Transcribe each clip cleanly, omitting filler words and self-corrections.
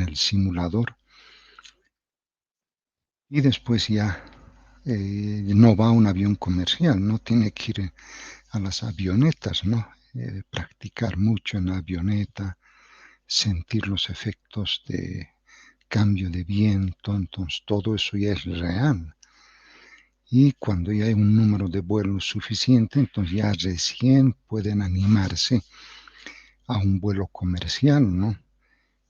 el simulador. Y después ya no va a un avión comercial, no tiene que ir a las avionetas, ¿no? Practicar mucho en la avioneta, sentir los efectos de cambio de viento, entonces todo eso ya es real. Y cuando ya hay un número de vuelos suficiente, entonces ya recién pueden animarse a un vuelo comercial, ¿no?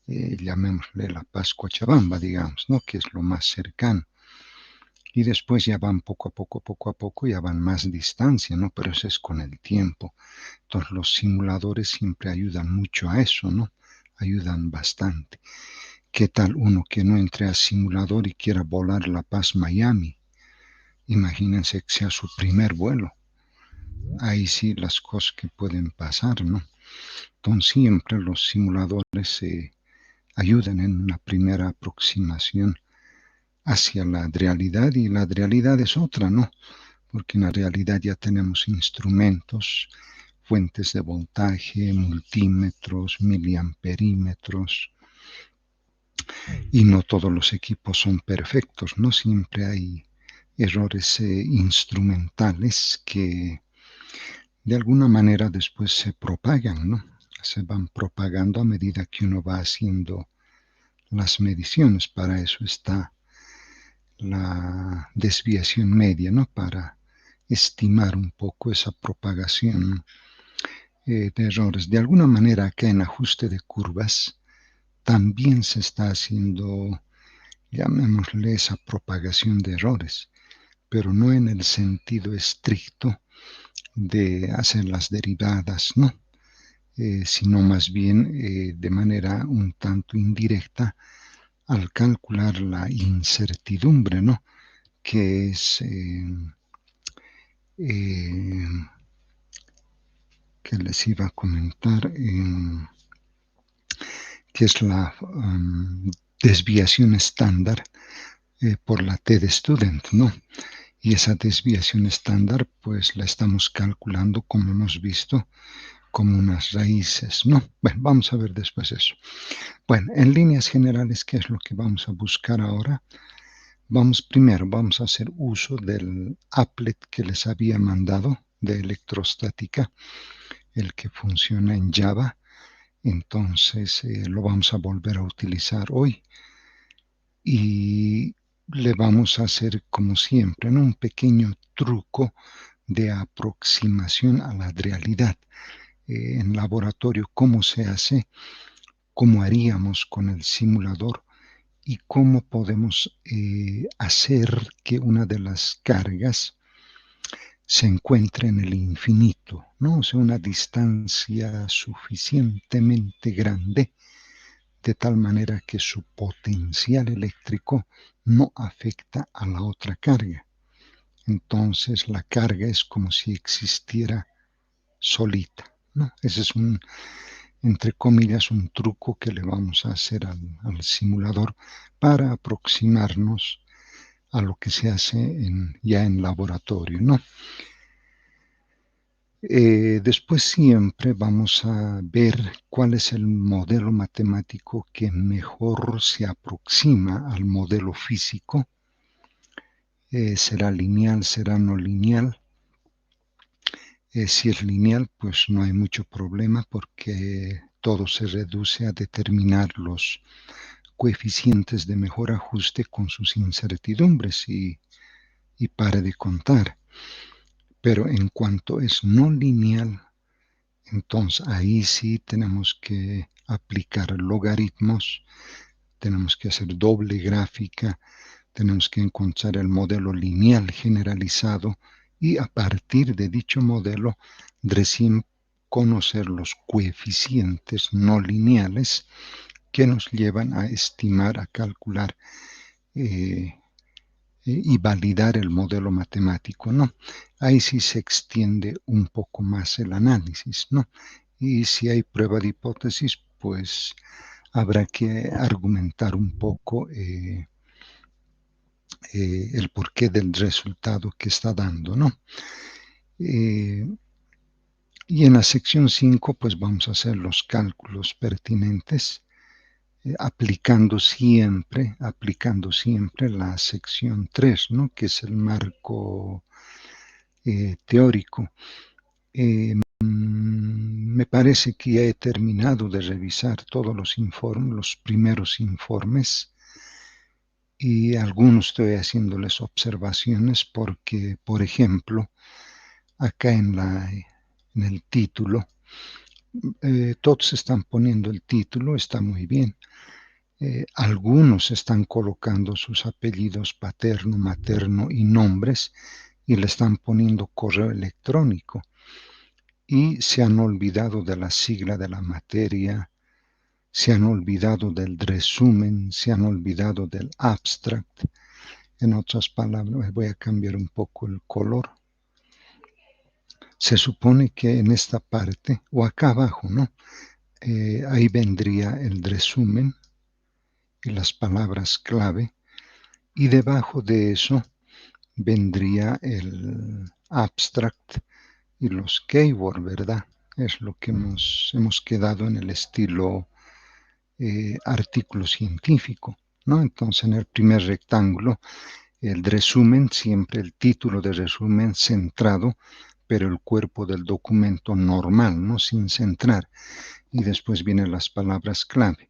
Llamémosle La Paz Cochabamba, digamos, ¿no? Que es lo más cercano. Y después ya van poco a poco, ya van más distancia, ¿no? Pero eso es con el tiempo. Entonces los simuladores siempre ayudan mucho a eso, ¿no? Ayudan bastante. ¿Qué tal uno que no entre al simulador y quiera volar La Paz-Miami? Imagínense que sea su primer vuelo. Ahí sí las cosas que pueden pasar, ¿no? Entonces siempre los simuladores ayudan en una primera aproximación hacia la realidad, y la realidad es otra, ¿no? Porque en la realidad ya tenemos instrumentos, fuentes de voltaje, multímetros, miliamperímetros, y no todos los equipos son perfectos, ¿no? Siempre hay errores instrumentales que de alguna manera después se propagan, ¿no? Se van propagando a medida que uno va haciendo las mediciones. Para eso está la desviación media, ¿no? Para estimar un poco esa propagación de errores. De alguna manera, acá en ajuste de curvas también se está haciendo, llamémosle, esa propagación de errores, pero no en el sentido estricto de hacer las derivadas, ¿no? Sino más bien de manera un tanto indirecta al calcular la incertidumbre, ¿no? Que es eh, que les iba a comentar, que es la desviación estándar por la T de Student, ¿no? Y esa desviación estándar, pues la estamos calculando, como hemos visto, como unas raíces, ¿no? Bueno, vamos a ver después eso. Bueno, en líneas generales, ¿qué es lo que vamos a buscar ahora? Vamos a hacer uso del applet que les había mandado de electrostática, el que funciona en Java. Entonces lo vamos a volver a utilizar hoy y le vamos a hacer, como siempre, ¿no? Un pequeño truco de aproximación a la realidad. En laboratorio, cómo se hace, cómo haríamos con el simulador y cómo podemos hacer que una de las cargas se encuentre en el infinito, ¿no? O sea, una distancia suficientemente grande, de tal manera que su potencial eléctrico no afecta a la otra carga. Entonces la carga es como si existiera solita, ¿no? Ese es entre comillas, un truco que le vamos a hacer al simulador para aproximarnos a lo que se hace ya en laboratorio, ¿no? Después siempre vamos a ver cuál es el modelo matemático que mejor se aproxima al modelo físico. ¿Será lineal, será no lineal? Si es lineal, pues no hay mucho problema porque todo se reduce a determinar los coeficientes de mejor ajuste con sus incertidumbres y pare de contar. Pero en cuanto es no lineal, entonces ahí sí tenemos que aplicar logaritmos, tenemos que hacer doble gráfica, tenemos que encontrar el modelo lineal generalizado y a partir de dicho modelo recién conocer los coeficientes no lineales que nos llevan a estimar, a calcular y validar el modelo matemático, ¿no? Ahí sí se extiende un poco más el análisis, ¿no? Y si hay prueba de hipótesis, pues habrá que argumentar un poco el porqué del resultado que está dando, ¿no? Y en la sección 5, pues vamos a hacer los cálculos pertinentes aplicando siempre la sección 3, ¿no? Que es el marco teórico. Me parece que ya he terminado de revisar todos los informes, los primeros informes, y algunos estoy haciéndoles observaciones porque, por ejemplo, acá en el título, todos están poniendo el título, está muy bien. Algunos están colocando sus apellidos paterno, materno y nombres y le están poniendo correo electrónico y se han olvidado de la sigla de la materia, se han olvidado del resumen, se han olvidado del abstract. En otras palabras, voy a cambiar un poco el color. Se supone que en esta parte, o acá abajo, ¿no? Ahí vendría el resumen y las palabras clave, y debajo de eso vendría el abstract y los keywords, ¿verdad? Es lo que hemos quedado en el estilo artículo científico, ¿no? Entonces, en el primer rectángulo, el resumen, siempre el título de resumen centrado, pero el cuerpo del documento normal, ¿no? Sin centrar. Y después vienen las palabras clave.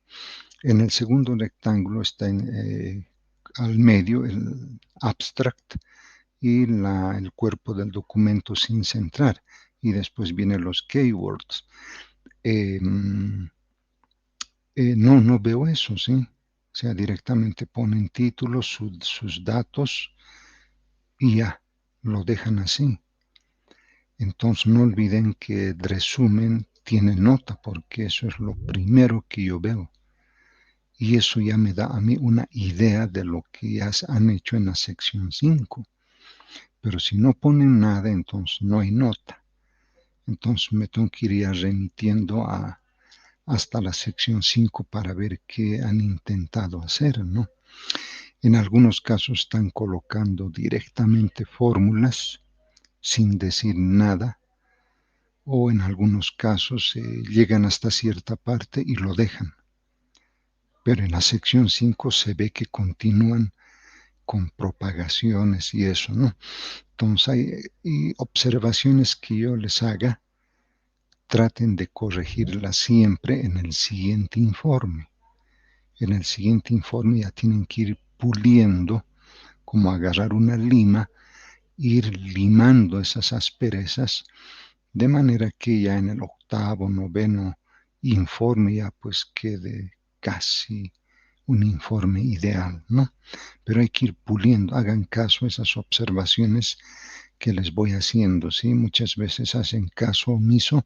En el segundo rectángulo está al medio el abstract y el cuerpo del documento sin centrar. Y después vienen los keywords. No veo eso, ¿sí? O sea, directamente ponen títulos, sus datos y ya, lo dejan así. Entonces no olviden que el resumen tiene nota, porque eso es lo primero que yo veo. Y eso ya me da a mí una idea de lo que ya han hecho en la sección 5. Pero si no ponen nada, entonces no hay nota. Entonces me tengo que ir remitiendo hasta la sección 5 para ver qué han intentado hacer, ¿no? En algunos casos están colocando directamente fórmulas sin decir nada, o en algunos casos llegan hasta cierta parte y lo dejan. Pero en la sección 5 se ve que continúan con propagaciones y eso, ¿no? Entonces hay observaciones que yo les haga, traten de corregirlas siempre en el siguiente informe. En el siguiente informe ya tienen que ir puliendo, como agarrar una lima, ir limando esas asperezas, de manera que ya en el octavo, noveno informe ya pues quede casi un informe ideal, ¿no? Pero hay que ir puliendo, hagan caso a esas observaciones que les voy haciendo, ¿sí? Muchas veces hacen caso omiso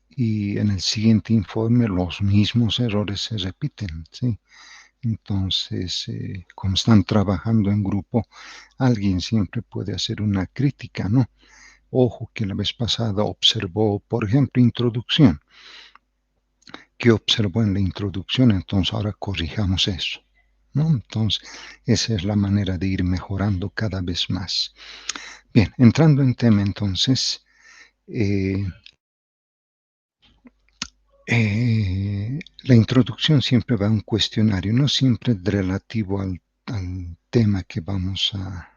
y en el siguiente informe los mismos errores se repiten, ¿sí? Entonces, como están trabajando en grupo, alguien siempre puede hacer una crítica, ¿no? Ojo que la vez pasada observó, por ejemplo, introducción. ¿Qué observó en la introducción? Entonces ahora corrijamos eso, ¿no? Entonces, esa es la manera de ir mejorando cada vez más. Bien, entrando en tema entonces, la introducción siempre va a un cuestionario, no siempre relativo al tema que vamos a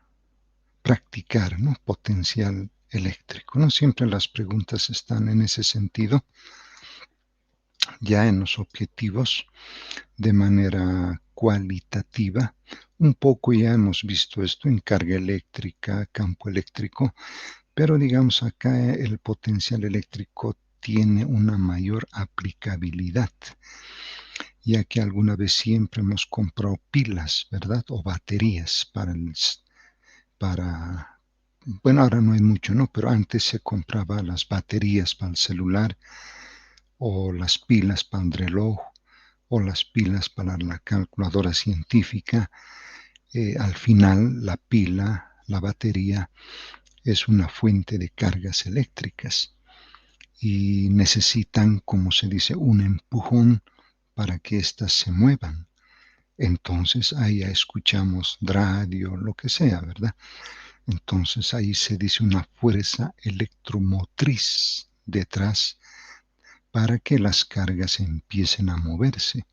practicar, ¿no? Potencial eléctrico, no siempre las preguntas están en ese sentido, ya en los objetivos, de manera cualitativa. Un poco ya hemos visto esto en carga eléctrica, campo eléctrico, pero digamos acá el potencial eléctrico tiene una mayor aplicabilidad, ya que alguna vez siempre hemos comprado pilas, ¿verdad? O baterías para, bueno, ahora no hay mucho, ¿no? Pero antes se compraba las baterías para el celular o las pilas para el reloj o las pilas para la calculadora científica. Al final, la pila, la batería, es una fuente de cargas eléctricas y necesitan, como se dice, un empujón para que éstas se muevan. Entonces ahí ya escuchamos radio, lo que sea, ¿verdad? Entonces ahí se dice una fuerza electromotriz detrás para que las cargas empiecen a moverse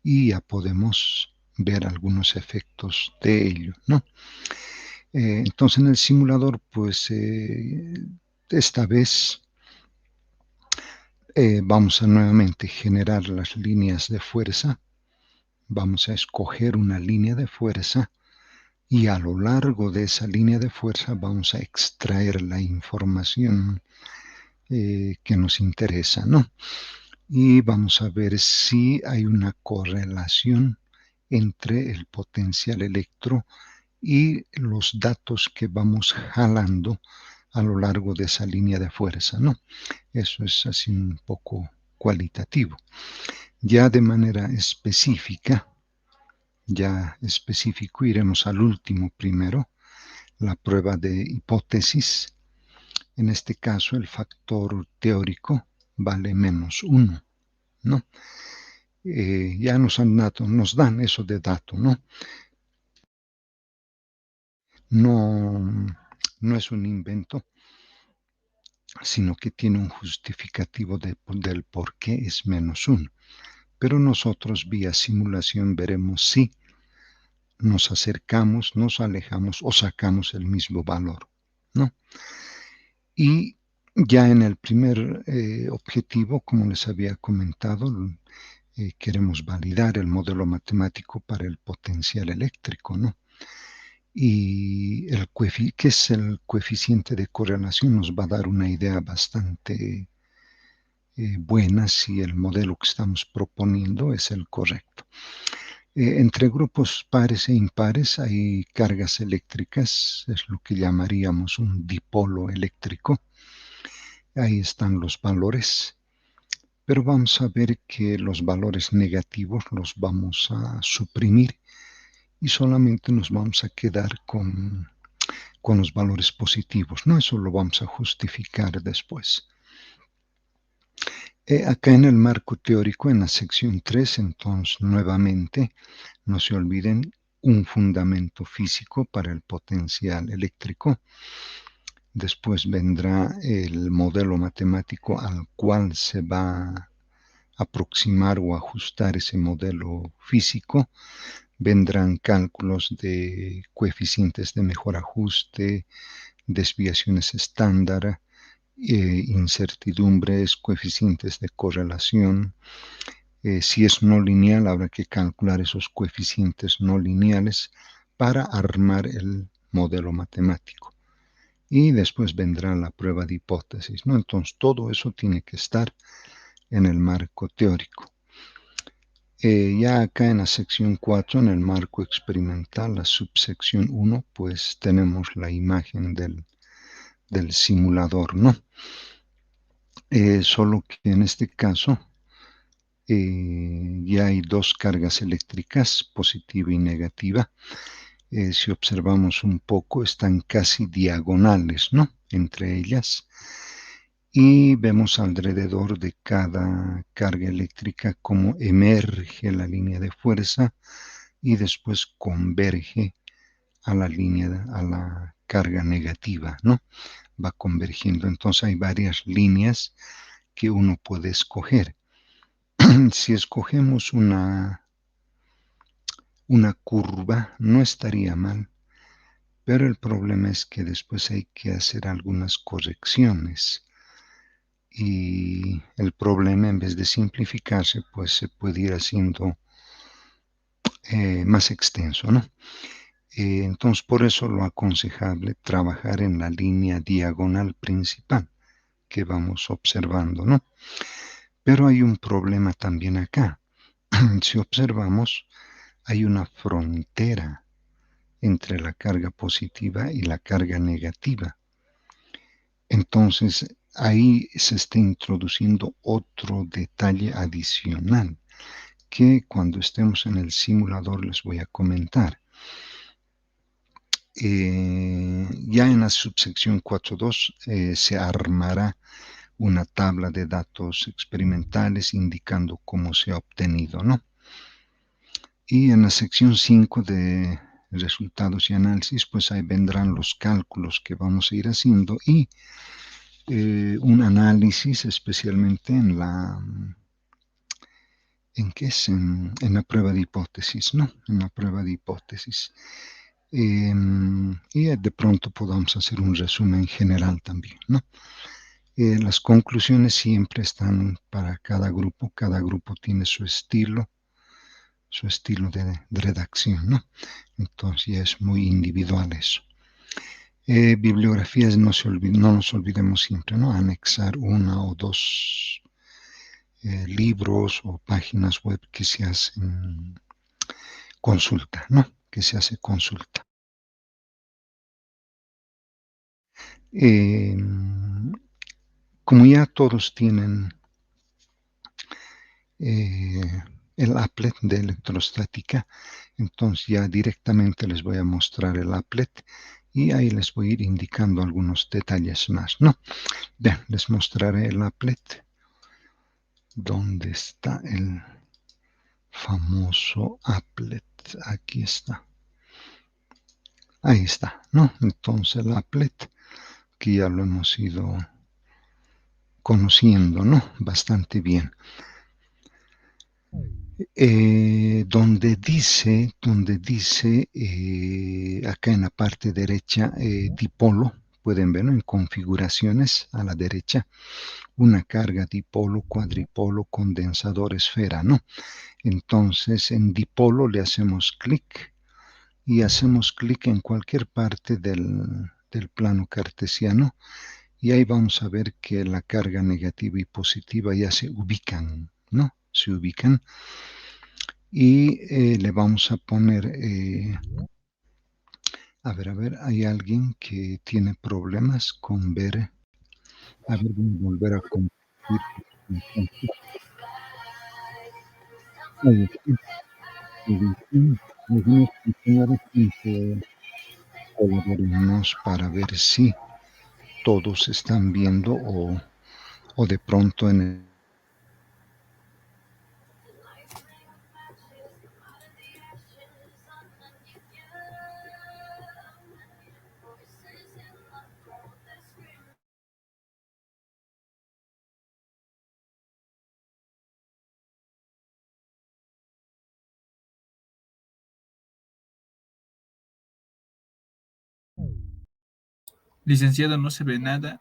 y ya podemos ver algunos efectos de ello, ¿no? Entonces en el simulador, pues esta vez vamos a nuevamente generar las líneas de fuerza. Vamos a escoger una línea de fuerza y a lo largo de esa línea de fuerza vamos a extraer la información que nos interesa, ¿no? Y vamos a ver si hay una correlación entre el potencial electro y los datos que vamos jalando a lo largo de esa línea de fuerza, ¿no? Eso es así un poco cualitativo. Ya de manera específica, ya específico, iremos al último primero, la prueba de hipótesis. En este caso, el factor teórico vale -1, ¿no? Ya nos dan eso de dato, ¿no? No es un invento, sino que tiene un justificativo del por qué es -1. Pero nosotros vía simulación veremos si nos acercamos, nos alejamos o sacamos el mismo valor, ¿no? Y ya en el primer objetivo, como les había comentado, queremos validar el modelo matemático para el potencial eléctrico, ¿no? Y ¿qué es el coeficiente de correlación? Nos va a dar una idea bastante buena si el modelo que estamos proponiendo es el correcto. Entre grupos pares e impares hay cargas eléctricas, es lo que llamaríamos un dipolo eléctrico. Ahí están los valores, pero vamos a ver que los valores negativos los vamos a suprimir y solamente nos vamos a quedar con los valores positivos, ¿no? Eso lo vamos a justificar después. Acá en el marco teórico, en la sección 3, entonces nuevamente, no se olviden, un fundamento físico para el potencial eléctrico. Después vendrá el modelo matemático al cual se va a aproximar o ajustar ese modelo físico. Vendrán cálculos de coeficientes de mejor ajuste, desviaciones estándar, incertidumbres, coeficientes de correlación. Si es no lineal, habrá que calcular esos coeficientes no lineales para armar el modelo matemático. Y después vendrá la prueba de hipótesis, ¿no? Entonces, todo eso tiene que estar en el marco teórico. Ya acá en la sección 4, en el marco experimental, la subsección 1, pues tenemos la imagen del simulador, ¿no? Solo que en este caso ya hay dos cargas eléctricas, positiva y negativa. Si observamos un poco, están casi diagonales, ¿no? Entre ellas. Y vemos alrededor de cada carga eléctrica cómo emerge la línea de fuerza y después converge a la carga negativa, ¿no? Va convergiendo. Entonces hay varias líneas que uno puede escoger. Si escogemos una curva, no estaría mal, pero el problema es que después hay que hacer algunas correcciones. Y el problema, en vez de simplificarse, pues se puede ir haciendo más extenso, ¿no? Entonces, por eso lo aconsejable trabajar en la línea diagonal principal que vamos observando, ¿no? Pero hay un problema también acá. Si observamos, hay una frontera entre la carga positiva y la carga negativa. Entonces, ahí se está introduciendo otro detalle adicional que cuando estemos en el simulador les voy a comentar. Ya en la subsección 4.2 se armará una tabla de datos experimentales indicando cómo se ha obtenido, ¿no? Y en la sección 5 de resultados y análisis, pues ahí vendrán los cálculos que vamos a ir haciendo y un análisis, especialmente en la prueba de hipótesis, ¿no? En la prueba de hipótesis. Y de pronto podamos hacer un resumen general también, ¿no? Las conclusiones siempre están para cada grupo tiene su estilo de redacción, ¿no? Entonces ya es muy individual eso. Bibliografías, no nos olvidemos siempre, ¿no? Anexar una o dos libros o páginas web que se hacen consulta, ¿no? Que se hace consulta. Como ya todos tienen el applet de electrostática, entonces ya directamente les voy a mostrar el applet y ahí les voy a ir indicando algunos detalles más, ¿no? Bien, les mostraré el applet. ¿Dónde está el famoso applet? Aquí está. Ahí está, ¿no? Entonces el applet, que ya lo hemos ido conociendo, ¿no? Bastante bien. Donde dice acá en la parte derecha, dipolo, pueden ver, ¿no? En configuraciones a la derecha, una carga dipolo, cuadripolo, condensador, esfera, ¿no? Entonces en dipolo le hacemos clic y hacemos clic en cualquier parte del plano cartesiano y ahí vamos a ver que la carga negativa y positiva ya se ubican, ¿no? Se ubican. Y le vamos a poner, a ver, hay alguien que tiene problemas con ver, a ver, voy a volver a compartir. Algunos compañeros que colaboremos para ver si todos están viendo o de pronto en el Licenciado, no se ve nada.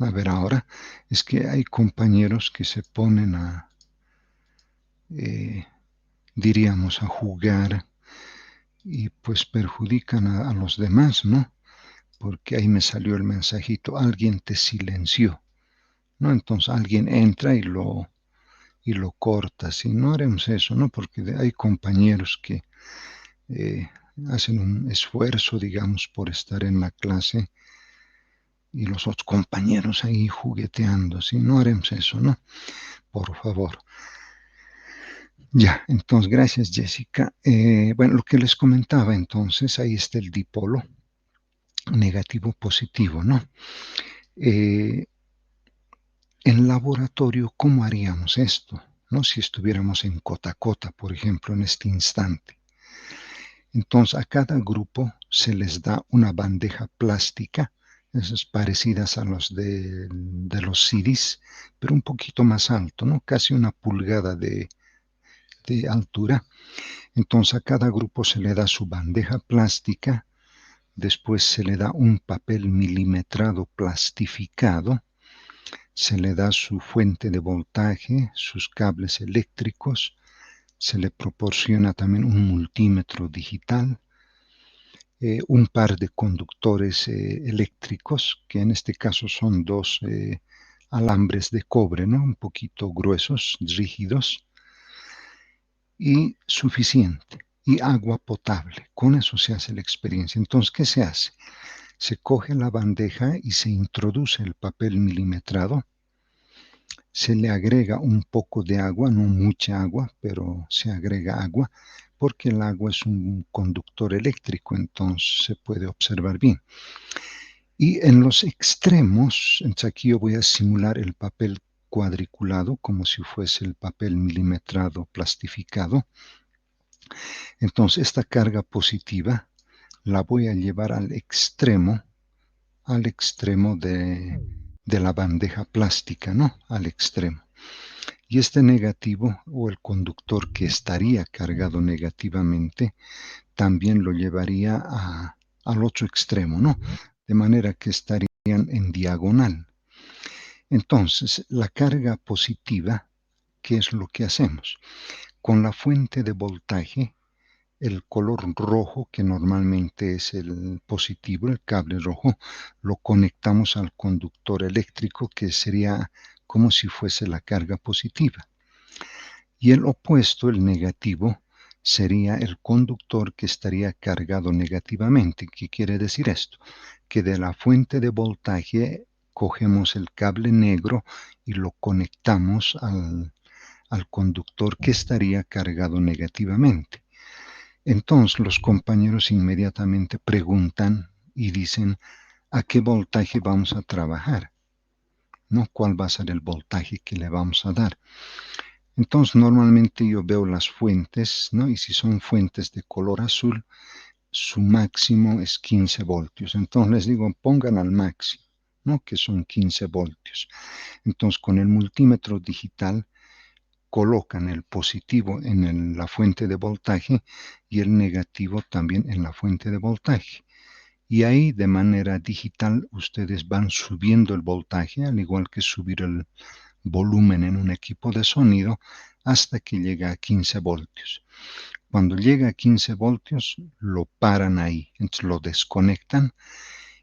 A ver, ahora es que hay compañeros que se ponen diríamos, a jugar y pues perjudican a los demás, ¿no? Porque ahí me salió el mensajito, alguien te silenció, ¿no? Entonces alguien entra y lo corta, si no haremos eso, ¿no? Porque hay compañeros que eh, hacen un esfuerzo, digamos, por estar en la clase y los otros compañeros ahí jugueteando, si no haremos eso, ¿no? Por favor. Ya, entonces, gracias Jessica. Bueno, lo que les comentaba entonces, ahí está el dipolo negativo positivo, ¿no? En laboratorio, ¿cómo haríamos esto? ¿No? Si estuviéramos en cota a cota, por ejemplo, en este instante. Entonces, a cada grupo se les da una bandeja plástica, esas parecidas a los de los CDs, pero un poquito más alto, ¿no? Casi una pulgada de altura. Entonces, a cada grupo se le da su bandeja plástica, después se le da un papel milimetrado plastificado, se le da su fuente de voltaje, sus cables eléctricos, Se le proporciona también un multímetro digital, un par de conductores eléctricos, que en este caso son dos alambres de cobre, ¿no? Un poquito gruesos, rígidos, y suficiente. Y agua potable. Con eso se hace la experiencia. Entonces, ¿qué se hace? Se coge la bandeja y se introduce el papel milimetrado. Se le agrega un poco de agua, no mucha agua, pero se agrega agua, porque el agua es un conductor eléctrico, entonces se puede observar bien. Y en los extremos, entonces aquí yo voy a simular el papel cuadriculado como si fuese el papel milimetrado plastificado. Entonces esta carga positiva la voy a llevar al extremo de la bandeja plástica, ¿no? Al extremo. Y este negativo o el conductor que estaría cargado negativamente también lo llevaría al otro extremo, ¿no? De manera que estarían en diagonal. Entonces, la carga positiva, ¿qué es lo que hacemos? Con la fuente de voltaje, el color rojo, que normalmente es el positivo, el cable rojo, lo conectamos al conductor eléctrico, que sería como si fuese la carga positiva. Y el opuesto, el negativo, sería el conductor que estaría cargado negativamente. ¿Qué quiere decir esto? Que de la fuente de voltaje cogemos el cable negro y lo conectamos al conductor que estaría cargado negativamente. Entonces los compañeros inmediatamente preguntan y dicen, ¿a qué voltaje vamos a trabajar? ¿No? ¿Cuál va a ser el voltaje que le vamos a dar? Entonces normalmente yo veo las fuentes, ¿no? Y si son fuentes de color azul, su máximo es 15 voltios. Entonces les digo, pongan al máximo, ¿no? Que son 15 voltios. Entonces con el multímetro digital colocan el positivo en la fuente de voltaje y el negativo también en la fuente de voltaje. Y ahí de manera digital ustedes van subiendo el voltaje, al igual que subir el volumen en un equipo de sonido, hasta que llega a 15 voltios. Cuando llega a 15 voltios, lo paran ahí, entonces lo desconectan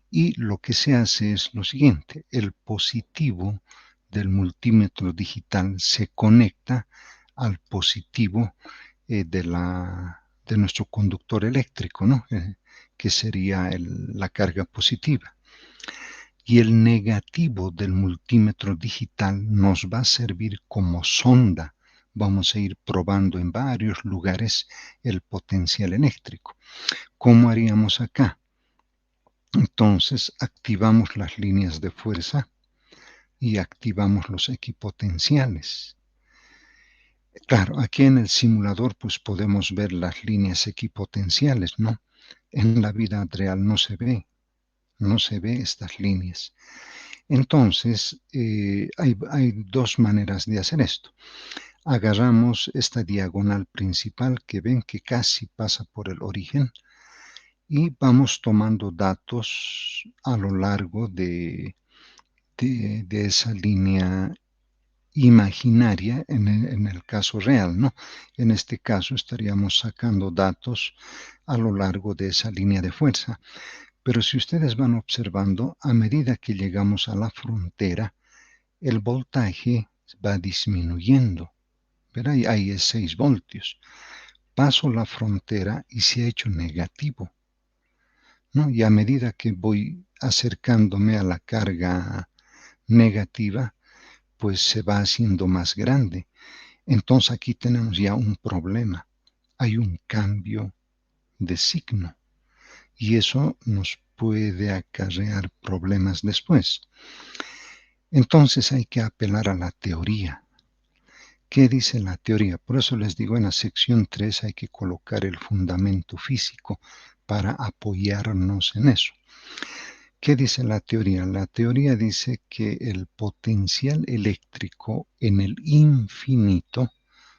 y lo que se hace es lo siguiente, el positivo del multímetro digital se conecta al positivo de nuestro conductor eléctrico, ¿no? Que sería la carga positiva. Y el negativo del multímetro digital nos va a servir como sonda. Vamos a ir probando en varios lugares el potencial eléctrico. ¿Cómo haríamos acá? Entonces activamos las líneas de fuerza y activamos los equipotenciales. Claro, aquí en el simulador pues podemos ver las líneas equipotenciales, ¿no? En la vida real no se ve estas líneas. Entonces, hay dos maneras de hacer esto. Agarramos esta diagonal principal que ven que casi pasa por el origen y vamos tomando datos a lo largo de esa línea imaginaria en el caso real, ¿no? En este caso estaríamos sacando datos a lo largo de esa línea de fuerza. Pero si ustedes van observando, a medida que llegamos a la frontera, el voltaje va disminuyendo. ¿Verdad? Ahí es 6 voltios. Paso la frontera y se ha hecho negativo, ¿no? Y a medida que voy acercándome a la carga negativa, pues se va haciendo más grande. Entonces aquí tenemos ya un problema. Hay un cambio de signo y eso nos puede acarrear problemas después. Entonces hay que apelar a la teoría. ¿Qué dice la teoría? Por eso les digo, en la sección 3 hay que colocar el fundamento físico para apoyarnos en eso. ¿Qué dice la teoría? La teoría dice que el potencial eléctrico en el infinito, o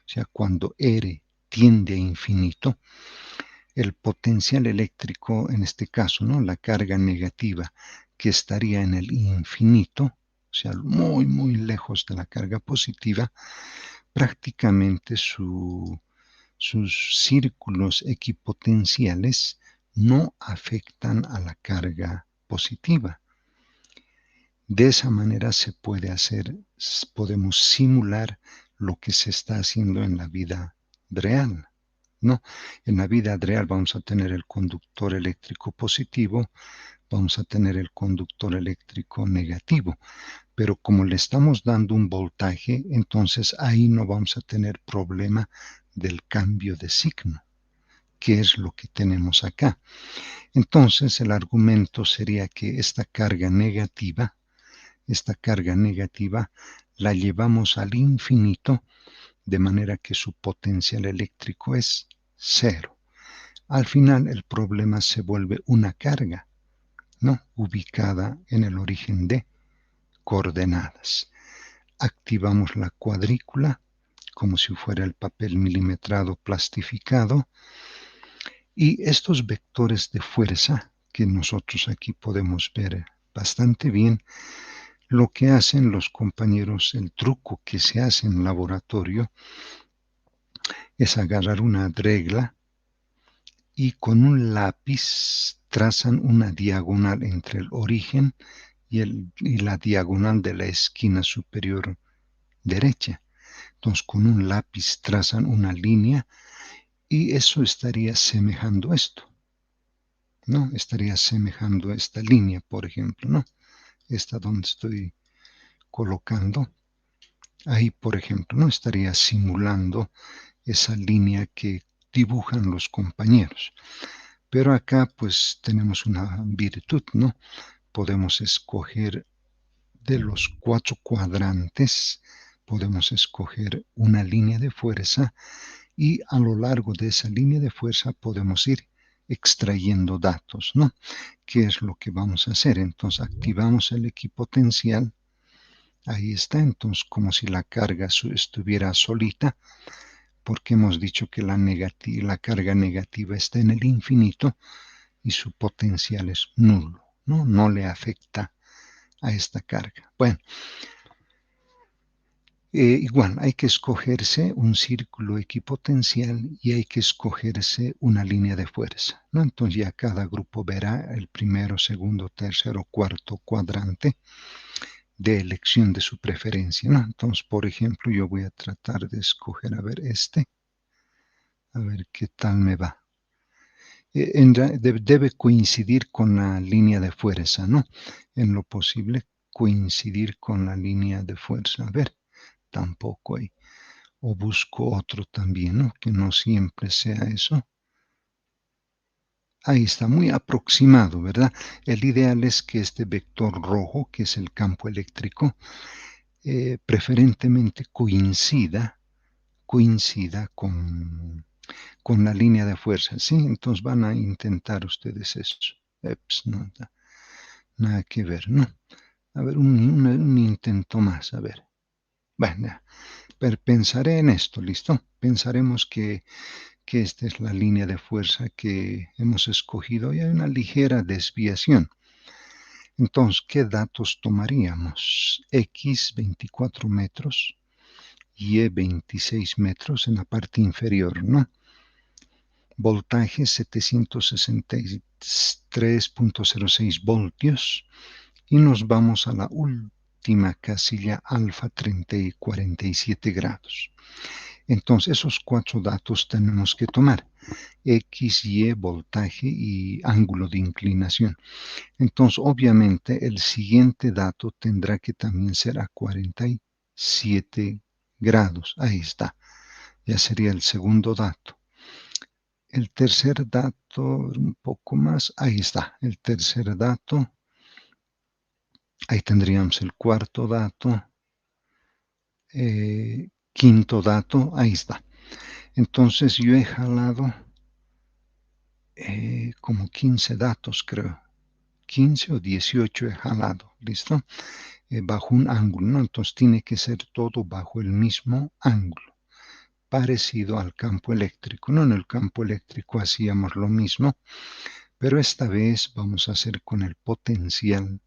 sea, cuando R tiende a infinito, el potencial eléctrico, en este caso, ¿no? La carga negativa que estaría en el infinito, o sea, muy lejos de la carga positiva, prácticamente su sus círculos equipotenciales no afectan a la carga positiva. De esa manera podemos simular lo que se está haciendo en la vida real, ¿no? En la vida real vamos a tener el conductor eléctrico positivo, vamos a tener el conductor eléctrico negativo, pero como le estamos dando un voltaje, entonces ahí no vamos a tener problema del cambio de signo, que es lo que tenemos acá. Entonces el argumento sería que esta carga negativa la llevamos al infinito, de manera que su potencial eléctrico es cero. Al final el problema se vuelve una carga, ¿no? Ubicada en el origen de coordenadas. Activamos la cuadrícula como si fuera el papel milimetrado plastificado, y estos vectores de fuerza que nosotros aquí podemos ver bastante bien, lo que hacen los compañeros, el truco que se hace en laboratorio es agarrar una regla y con un lápiz trazan una diagonal entre el origen y la diagonal de la esquina superior derecha. Entonces con un lápiz trazan una línea y eso estaría semejando esto, ¿no? Estaría semejando esta línea, por ejemplo, ¿no? Esta donde estoy colocando. Ahí, por ejemplo, ¿no? Estaría simulando esa línea que dibujan los compañeros. Pero acá pues tenemos una virtud, ¿no? Podemos escoger de los 4 cuadrantes, podemos escoger una línea de fuerza y a lo largo de esa línea de fuerza podemos ir extrayendo datos, ¿no? ¿Qué es lo que vamos a hacer? Entonces activamos el equipotencial. Ahí está, entonces como si la carga estuviera solita, porque hemos dicho que la carga negativa está en el infinito y su potencial es nulo, ¿no? No le afecta a esta carga. Bueno, igual hay que escogerse un círculo equipotencial y hay que escogerse una línea de fuerza, ¿no? Entonces ya cada grupo verá el primero, segundo, tercero, cuarto cuadrante de elección de su preferencia, ¿no? Entonces, por ejemplo, yo voy a tratar de escoger, a ver, a ver qué tal me va. Debe coincidir con la línea de fuerza, ¿no? En lo posible, coincidir con la línea de fuerza. A ver, tampoco hay. O busco otro también, ¿no? Que no siempre sea eso. Ahí está, muy aproximado, ¿verdad? El ideal es que este vector rojo, que es el campo eléctrico, preferentemente coincida con la línea de fuerza, ¿sí? Entonces van a intentar ustedes eso. No, nada que ver, ¿no? A ver, un intento más, a ver. Bueno, pensaré en esto, ¿listo? Pensaremos que esta es la línea de fuerza que hemos escogido y hay una ligera desviación. Entonces, ¿qué datos tomaríamos? X 24 metros, Y 26 metros en la parte inferior, ¿no? Voltaje 763.06 voltios y nos vamos a la última casilla alfa 30 y 47 grados. Entonces esos 4 datos tenemos que tomar: X, Y, voltaje y ángulo de inclinación. Entonces obviamente el siguiente dato tendrá que también ser a 47 grados. Ahí está, ya sería el segundo dato. El tercer dato, un poco más, ahí está, el tercer dato. Ahí tendríamos el cuarto dato, quinto dato, ahí está. Entonces yo he jalado como 15 datos, creo. 15 o 18 he jalado, ¿listo? Bajo un ángulo, ¿no? Entonces tiene que ser todo bajo el mismo ángulo, parecido al campo eléctrico, ¿no? En el campo eléctrico hacíamos lo mismo, pero esta vez vamos a hacer con el potencial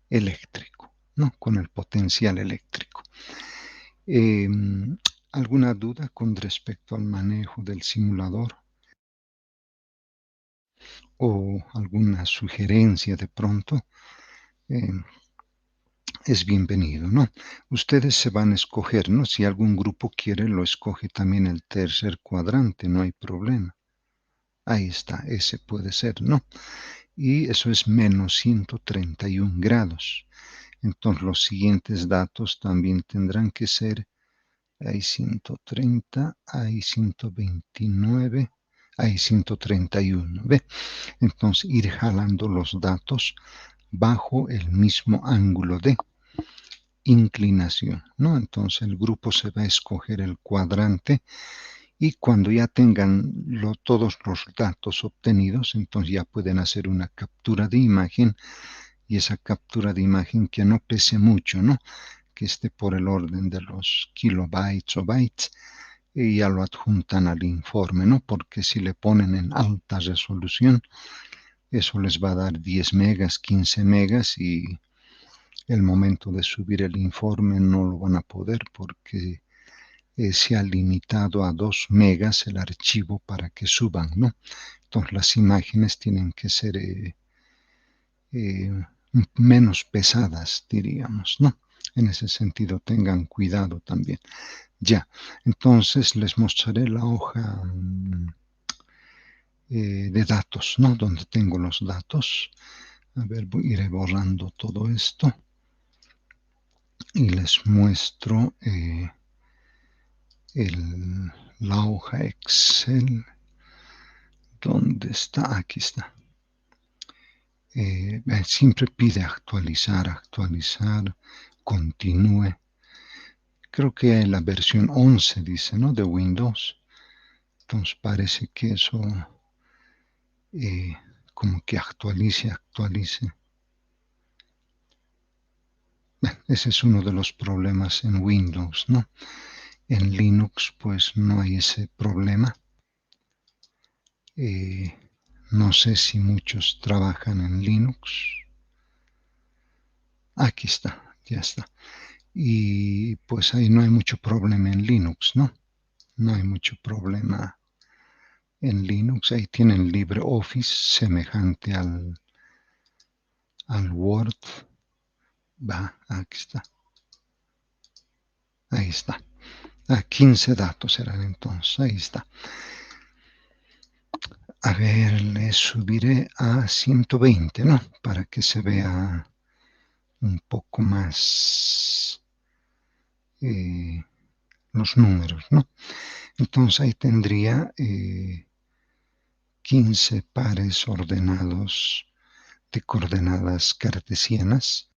eléctrico, ¿no? Con el potencial eléctrico. ¿Alguna duda con respecto al manejo del simulador? ¿O alguna sugerencia de pronto? Eh, es bienvenido, ¿no? Ustedes se van a escoger, ¿no? Si algún grupo quiere, lo escoge también el tercer cuadrante, no hay problema. Ahí está, ese puede ser, ¿no? Y eso es menos 131 grados. Entonces los siguientes datos también tendrán que ser, hay 130, hay 129, hay 131, ¿ve? Entonces ir jalando los datos bajo el mismo ángulo de inclinación, ¿no? Entonces el grupo se va a escoger el cuadrante y cuando ya tengan todos los datos obtenidos, entonces ya pueden hacer una captura de imagen y esa captura de imagen que no pese mucho, ¿no? Que esté por el orden de los kilobytes o bytes y ya lo adjuntan al informe, ¿no? Porque si le ponen en alta resolución, eso les va a dar 10 megas, 15 megas y el momento de subir el informe no lo van a poder porque se ha limitado a 2 megas el archivo para que suban, ¿no? Entonces las imágenes tienen que ser eh, menos pesadas, diríamos, ¿no? En ese sentido, tengan cuidado también. Ya, entonces les mostraré la hoja de datos, ¿no? Donde tengo los datos. A ver, iré borrando todo esto y les muestro la hoja Excel. ¿Dónde está? Aquí está. Siempre pide actualizar, continúe. Creo que la versión 11 dice, ¿no? De Windows. Entonces parece que eso eh, como que actualice. Bueno, ese es uno de los problemas en Windows, ¿no? En Linux pues no hay ese problema. No sé si muchos trabajan en Linux. Aquí está, ya está. Y pues ahí no hay mucho problema en Linux, ¿no? No hay mucho problema en Linux. Ahí tienen LibreOffice semejante al Word. Va, aquí está. Ahí está. 15 datos eran entonces. Ahí está. A ver, le subiré a 120, ¿no? Para que se vea un poco más los números, ¿no? Entonces ahí tendría 15 pares ordenados de coordenadas cartesianas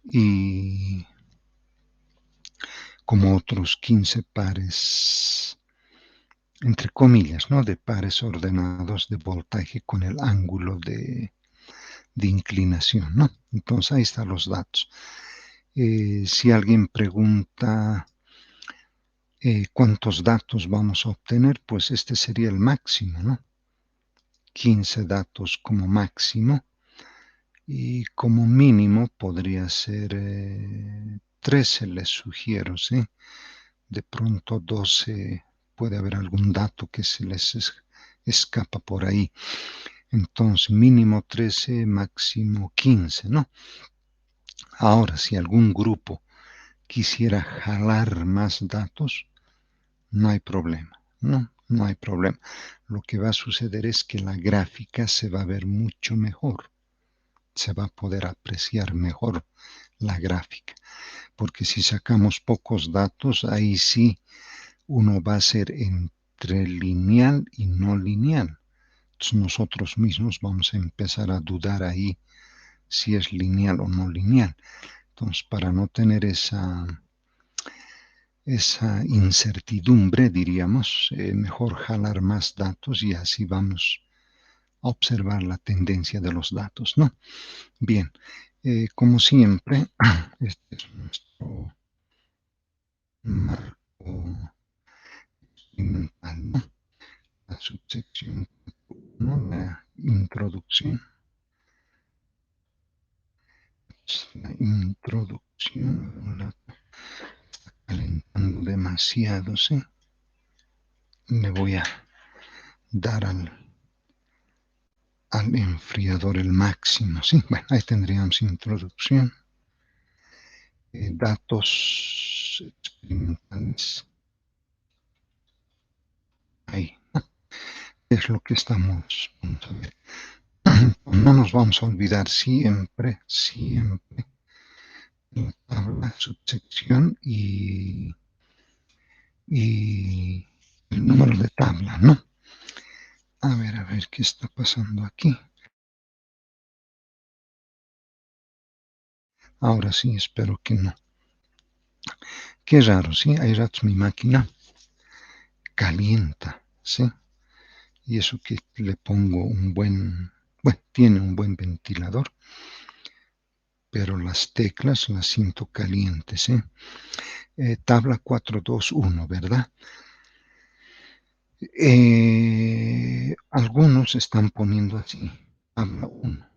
y como otros 15 pares, entre comillas, ¿no? De pares ordenados de voltaje con el ángulo de inclinación, ¿no? Entonces ahí están los datos. Si alguien pregunta cuántos datos vamos a obtener, pues este sería el máximo, ¿no? 15 datos como máximo y como mínimo podría ser 13, les sugiero, ¿sí? De pronto 12, puede haber algún dato que se les escapa por ahí. Entonces, mínimo 13, máximo 15, ¿no? Ahora, si algún grupo quisiera jalar más datos, no hay problema, ¿no? No hay problema. Lo que va a suceder es que la gráfica se va a ver mucho mejor, se va a poder apreciar mejor la gráfica, porque si sacamos pocos datos, ahí sí uno va a ser entre lineal y no lineal. Entonces nosotros mismos vamos a empezar a dudar ahí si es lineal o no lineal. Entonces, para no tener esa incertidumbre, diríamos, mejor jalar más datos y así vamos a observar la tendencia de los datos, ¿no? Bien, como siempre, este es nuestro marco experimental, ¿no? La subsección 1, la introducción. La introducción. calentando demasiado, ¿sí? Le voy a dar al enfriador el máximo, ¿sí? Bueno, ahí tendríamos introducción, datos experimentales. Ahí es lo que vamos a ver. No nos vamos a olvidar siempre la tabla, subsección y el número de tabla, ¿no? A ver qué está pasando aquí. Ahora sí, espero que no. Qué raro, ¿sí? Hay ratos mi máquina calienta, ¿sí? Y eso que le pongo bueno, tiene un buen ventilador, pero las teclas las siento calientes, ¿sí? Tabla 421, ¿verdad? Algunos están poniendo así, tabla 1.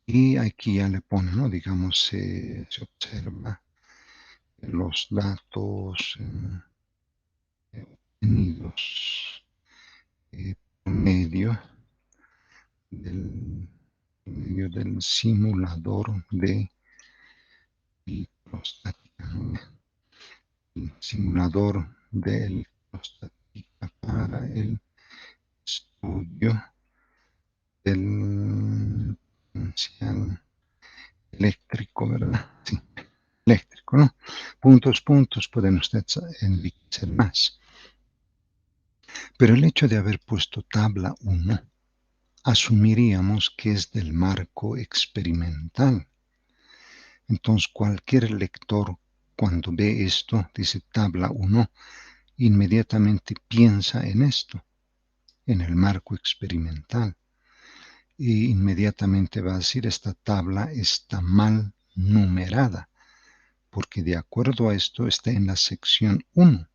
Y aquí ya le ponen, ¿no? Digamos, se observa los datos obtenidos medio del simulador de electrostática, ¿no? El simulador de electrostática para el estudio del potencial eléctrico, ¿verdad? Sí, eléctrico, ¿no? Puntos, pueden ustedes enriquecer más. Pero el hecho de haber puesto tabla 1, asumiríamos que es del marco experimental. Entonces, cualquier lector, cuando ve esto, dice tabla 1, inmediatamente piensa en esto, en el marco experimental. Y inmediatamente va a decir, esta tabla está mal numerada, porque de acuerdo a esto está en la sección 1.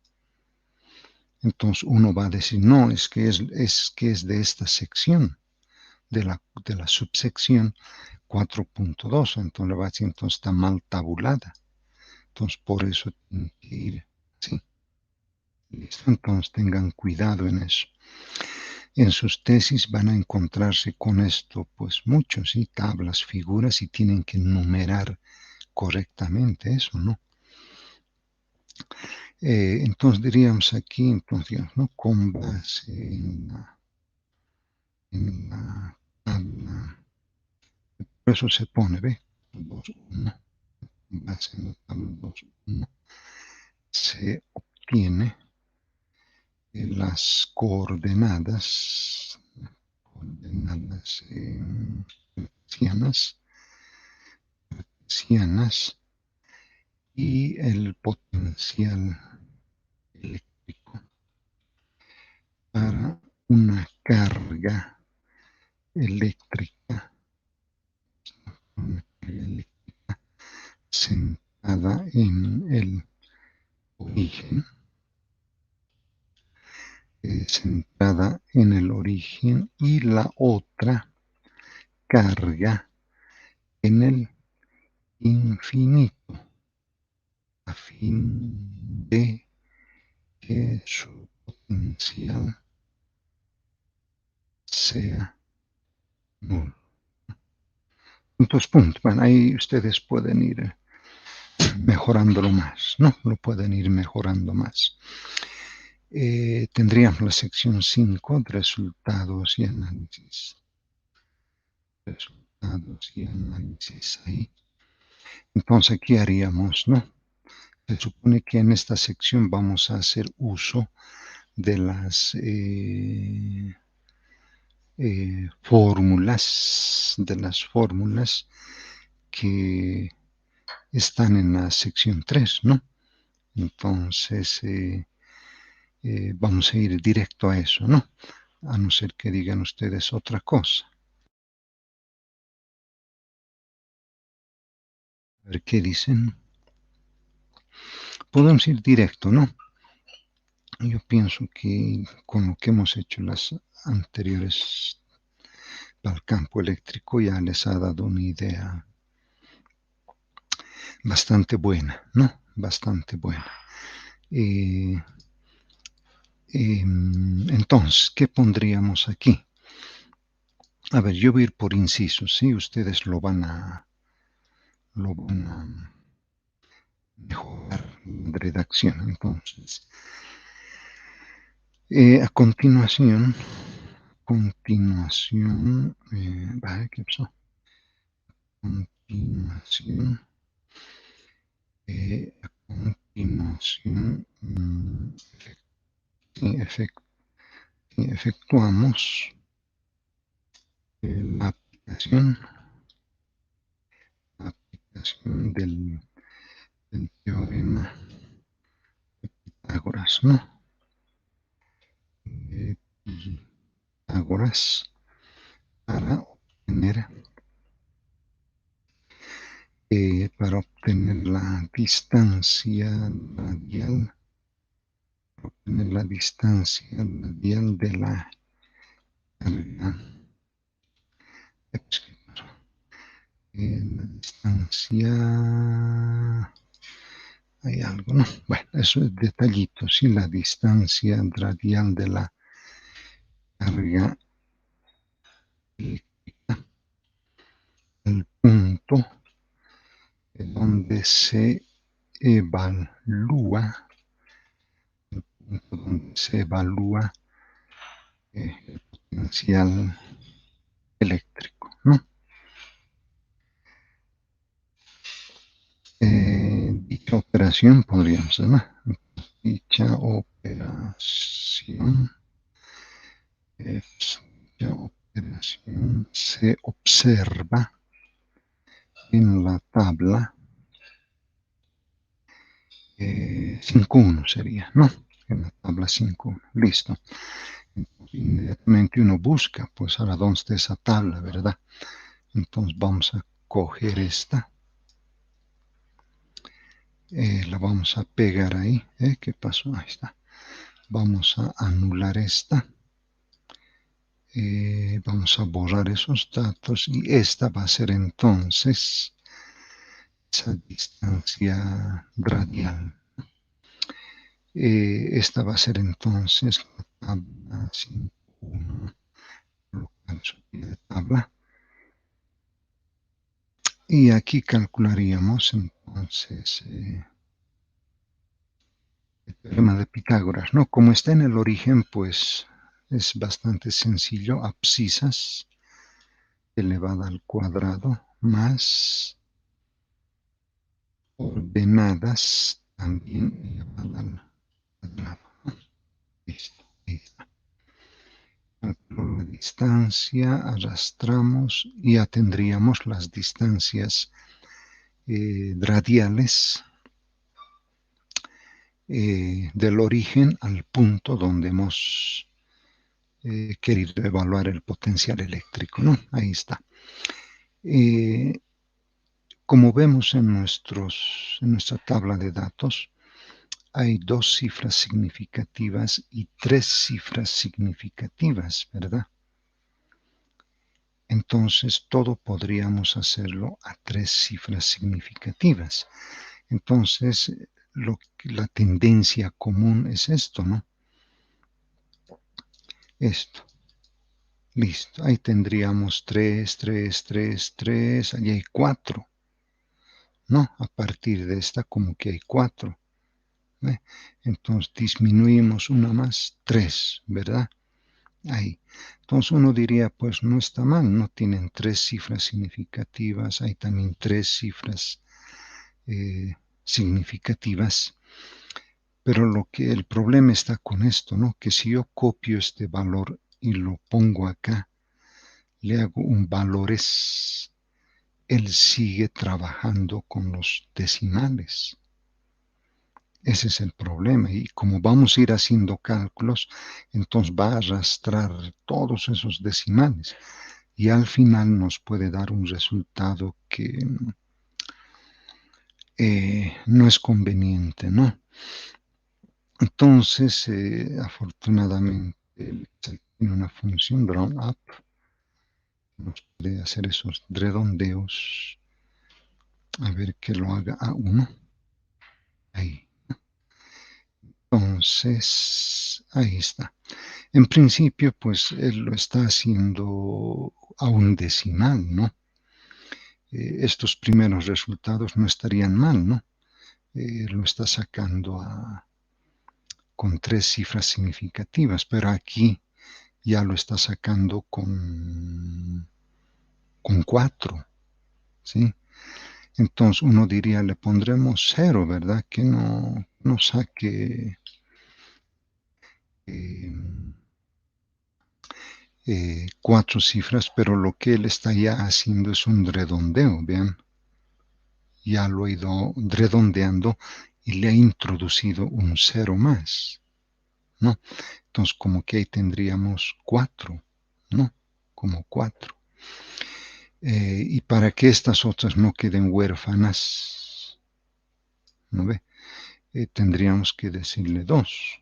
Entonces uno va a decir, no, es que es de esta sección, de la subsección 4.2. Entonces le va a decir, entonces está mal tabulada. Entonces por eso tiene que ir así. ¿Listo? Entonces tengan cuidado en eso. En sus tesis van a encontrarse con esto, pues mucho, ¿sí? Tablas, figuras, y tienen que numerar correctamente eso, ¿no? Entonces diríamos aquí, entonces, ¿no? Con base en la tabla, por eso se pone, ¿ve? 2.1, con base en la tabla 2.1, se obtiene las coordenadas hertzianas y el potencial eléctrico para una carga eléctrica, sentada en el origen, y la otra carga en el infinito, a fin de que su potencial sea nulo. Puntos. Bueno, ahí ustedes pueden ir mejorándolo más, ¿no? Lo pueden ir mejorando más. Tendríamos la sección 5, resultados y análisis. Ahí. Entonces aquí haríamos, ¿no? Se supone que en esta sección vamos a hacer uso de las fórmulas que están en la sección 3, ¿no? Entonces vamos a ir directo a eso, ¿no? A no ser que digan ustedes otra cosa. A ver qué dicen. Podemos ir directo, ¿no? Yo pienso que con lo que hemos hecho las anteriores al campo eléctrico ya les ha dado una idea. bastante buena, ¿no? Bastante buena. Entonces, ¿qué pondríamos aquí? A ver, yo voy a ir por incisos, ¿sí? Ustedes lo van a mejorar en redacción. Entonces, a continuación, vale, ¿qué pasó? Continuación, a continuación, efectuamos la aplicación del teorema de Pitágoras, ¿no? De Pitágoras para obtener la distancia radial, de la carga. La distancia, hay algo, ¿no? Bueno, eso es detallito, sí, la distancia radial de la carga eléctrica, el punto donde se evalúa, el potencial eléctrico, ¿no? Dicha operación podríamos llamar. Dicha operación se observa en la tabla 5.1 sería, ¿no? En la tabla 5.1. Listo. Entonces, inmediatamente uno busca, pues ahora dónde está esa tabla, ¿verdad? Entonces vamos a coger esta, la vamos a pegar ahí. ¿Qué pasó? Ahí está. Vamos a anular esta. Vamos a borrar esos datos y esta va a ser entonces esa distancia radial. Esta va a ser entonces la tabla 5.1, de tabla. Y aquí calcularíamos entonces el teorema de Pitágoras, ¿no? Como está en el origen, pues es bastante sencillo. Abscisas elevada al cuadrado más ordenadas también elevada al cuadrado. Listo, listo. Calculo la distancia, arrastramos y ya tendríamos las distancias radiales del origen al punto donde hemos querido evaluar el potencial eléctrico, ¿no? Ahí está. Como vemos en nuestra tabla de datos, hay 2 cifras significativas y 3 cifras significativas, ¿verdad? Entonces todo podríamos hacerlo a 3 cifras significativas. Entonces la tendencia común es esto, ¿no? Esto. Listo. Ahí tendríamos 3, 3, 3, 3. Allí hay 4. ¿No? A partir de esta como que hay 4. Entonces disminuimos una más, 3, ¿verdad? Ahí. Entonces uno diría, pues no está mal, no tienen 3 cifras significativas, hay también 3 cifras significativas, pero el problema está con esto, ¿no? Que si yo copio este valor y lo pongo acá, le hago un valores, él sigue trabajando con los decimales. Ese es el problema. Y como vamos a ir haciendo cálculos, entonces va a arrastrar todos esos decimales. Y al final nos puede dar un resultado que no es conveniente, ¿no? Entonces, afortunadamente, el Excel tiene una función roundup, nos puede hacer esos redondeos A ver que lo haga a 1. Ahí. Entonces, ahí está. En principio, pues él lo está haciendo a un decimal, ¿no? Estos primeros resultados no estarían mal, ¿no? Lo está sacando con 3 cifras significativas, pero aquí ya lo está sacando con 4, ¿sí? Entonces uno diría, le pondremos 0, ¿verdad? Que no saque 4 cifras, pero lo que él está ya haciendo es un redondeo, vean. Ya lo ha ido redondeando y le ha introducido un 0 más, ¿no? Entonces como que ahí tendríamos 4, ¿no? Como 4. Y para que estas otras no queden huérfanas, ¿no ve? Tendríamos que decirle 2.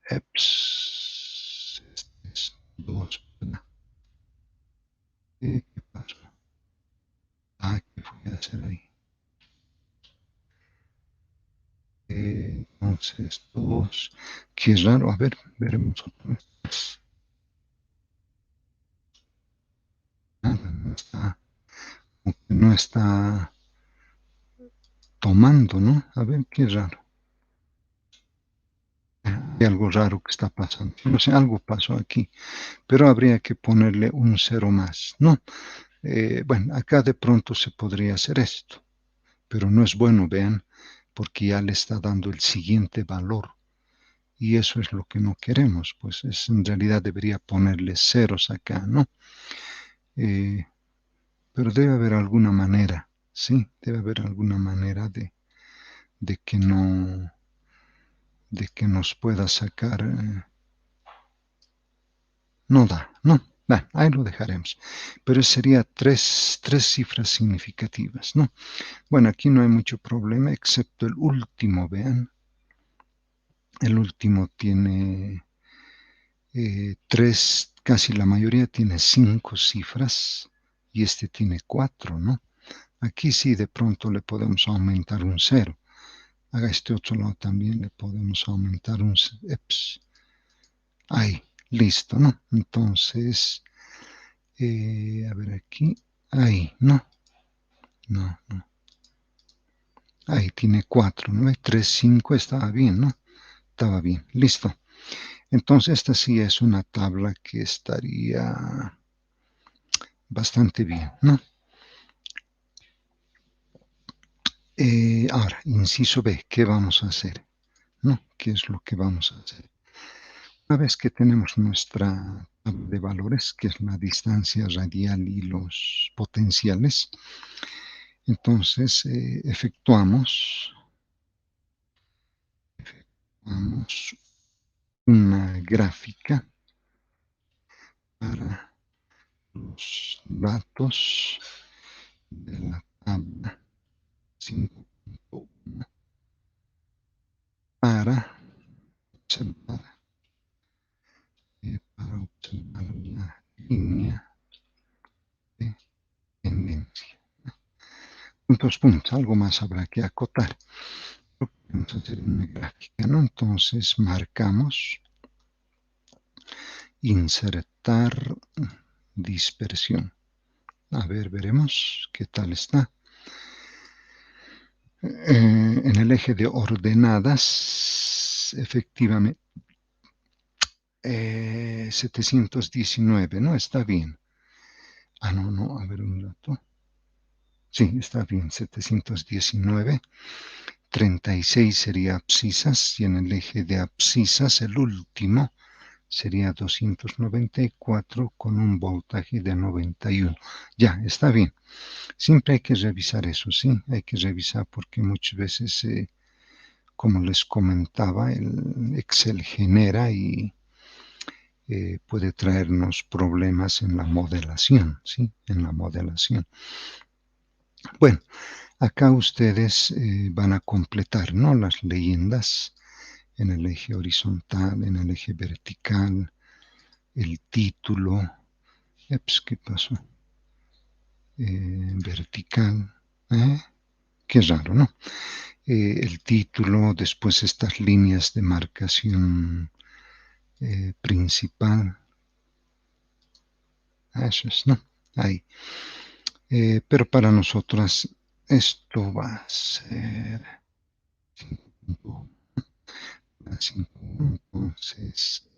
Eps, este es 2. ¿Qué pasó? ¿Qué voy a hacer ahí? Entonces, 2. Qué raro, a ver, veremos otra vez. Nada, no está tomando, ¿no? A ver, qué raro. Hay algo raro que está pasando. No sé, algo pasó aquí. Pero habría que ponerle un 0 más, ¿no? Bueno, acá de pronto se podría hacer esto. Pero no es bueno, vean, porque ya le está dando el siguiente valor. Y eso es lo que no queremos. Pues en realidad debería ponerle ceros acá, ¿no? Pero debe haber alguna manera, ¿sí? Debe haber alguna manera de que no, de que nos pueda sacar. No da, no. Bueno, ahí lo dejaremos. Pero sería tres cifras significativas, ¿no? Bueno, aquí no hay mucho problema, excepto el último, vean. El último tiene 3, casi la mayoría tiene 5 cifras y este tiene 4, ¿no? Aquí sí de pronto le podemos aumentar un 0. A este otro lado también le podemos aumentar un 0. Ahí, listo, ¿no? Entonces, a ver aquí, ahí, no. Ahí tiene 4, ¿no? 3, 5, estaba bien, ¿no? Estaba bien, listo. Entonces esta sí es una tabla que estaría bastante bien, ¿no? Ahora, inciso B, ¿qué vamos a hacer? ¿No? ¿Qué es lo que vamos a hacer? Una vez que tenemos nuestra tabla de valores, que es la distancia radial y los potenciales, entonces efectuamos una gráfica para los datos de la tabla 5.1 para observar, la línea de tendencia. Puntos, algo más habrá que acotar. Vamos a hacer una gráfica, ¿no? Entonces marcamos insertar dispersión. A ver, veremos qué tal está. En el eje de ordenadas, efectivamente, 719, ¿no? Está bien. No, a ver un rato. Sí, está bien, 719. 36 sería abscisas y en el eje de abscisas el último sería 294 con un voltaje de 91. Ya, está bien. Siempre hay que revisar eso, sí, hay que revisar porque muchas veces, como les comentaba, el Excel genera y puede traernos problemas en la modelación, ¿sí? En la modelación. Bueno, acá ustedes van a completar, ¿no? Las leyendas en el eje horizontal, en el eje vertical, el título. ¿Qué pasó? vertical. Qué raro, ¿no? El título, después estas líneas de marcación principal. Eso es, ¿no? Ahí. Pero para nosotras esto va a ser 5. Entonces,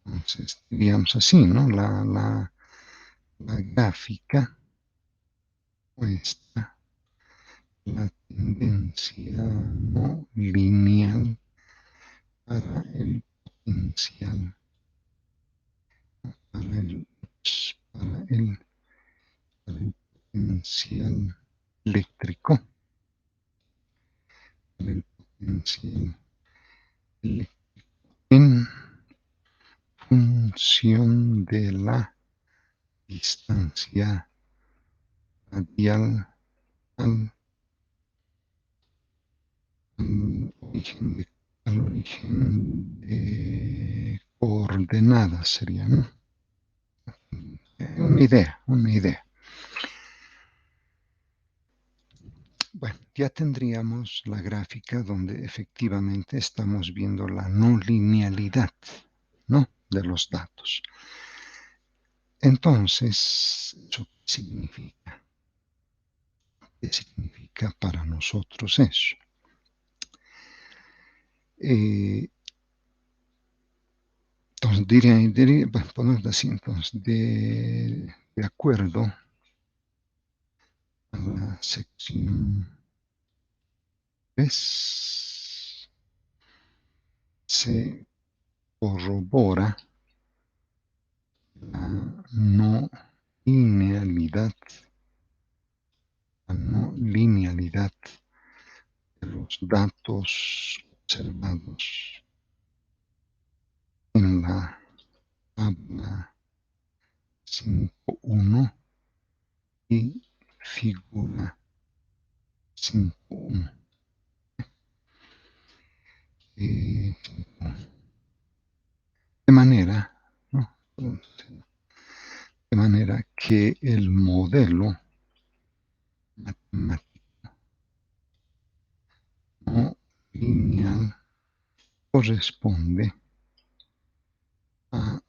entonces diríamos así, ¿no? La gráfica muestra la tendencia no lineal para el potencial, para el, para el, para el potencial eléctrico, para el potencial eléctrico en función de la distancia radial al origen de coordenadas sería, ¿no? Una idea. Bueno, ya tendríamos la gráfica donde efectivamente estamos viendo la no linealidad, ¿no? De los datos. Entonces, ¿eso qué significa? ¿Qué significa para nosotros eso? Entonces, podemos decir, entonces, de acuerdo a la sección 3, se corrobora la no linealidad, de los datos observados en la tabla 5.1 y figura 5.1. De manera, ¿no? De manera que el modelo matemático no lineal corresponde a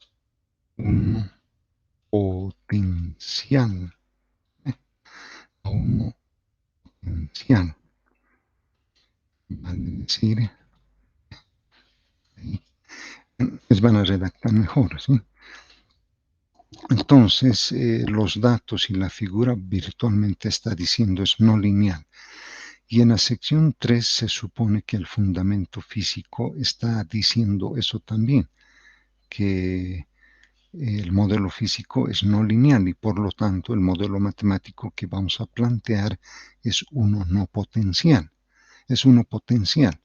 un potencial, a un potencial, vale decir, les van a redactar mejor, ¿sí? Entonces, los datos y la figura virtualmente está diciendo es no lineal. Y en la sección 3 se supone que el fundamento físico está diciendo eso también, que el modelo físico es no lineal y por lo tanto el modelo matemático que vamos a plantear es uno no potencial. Es uno potencial.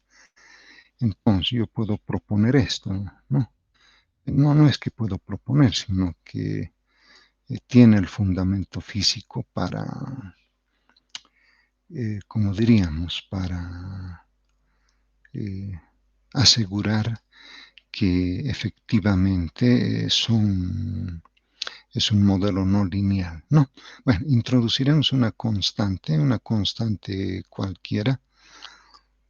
Entonces yo puedo proponer esto, ¿no? No es que puedo proponer, sino que tiene el fundamento físico para, como diríamos, para asegurar que efectivamente es un modelo no lineal, ¿no? Bueno, introduciremos una constante cualquiera.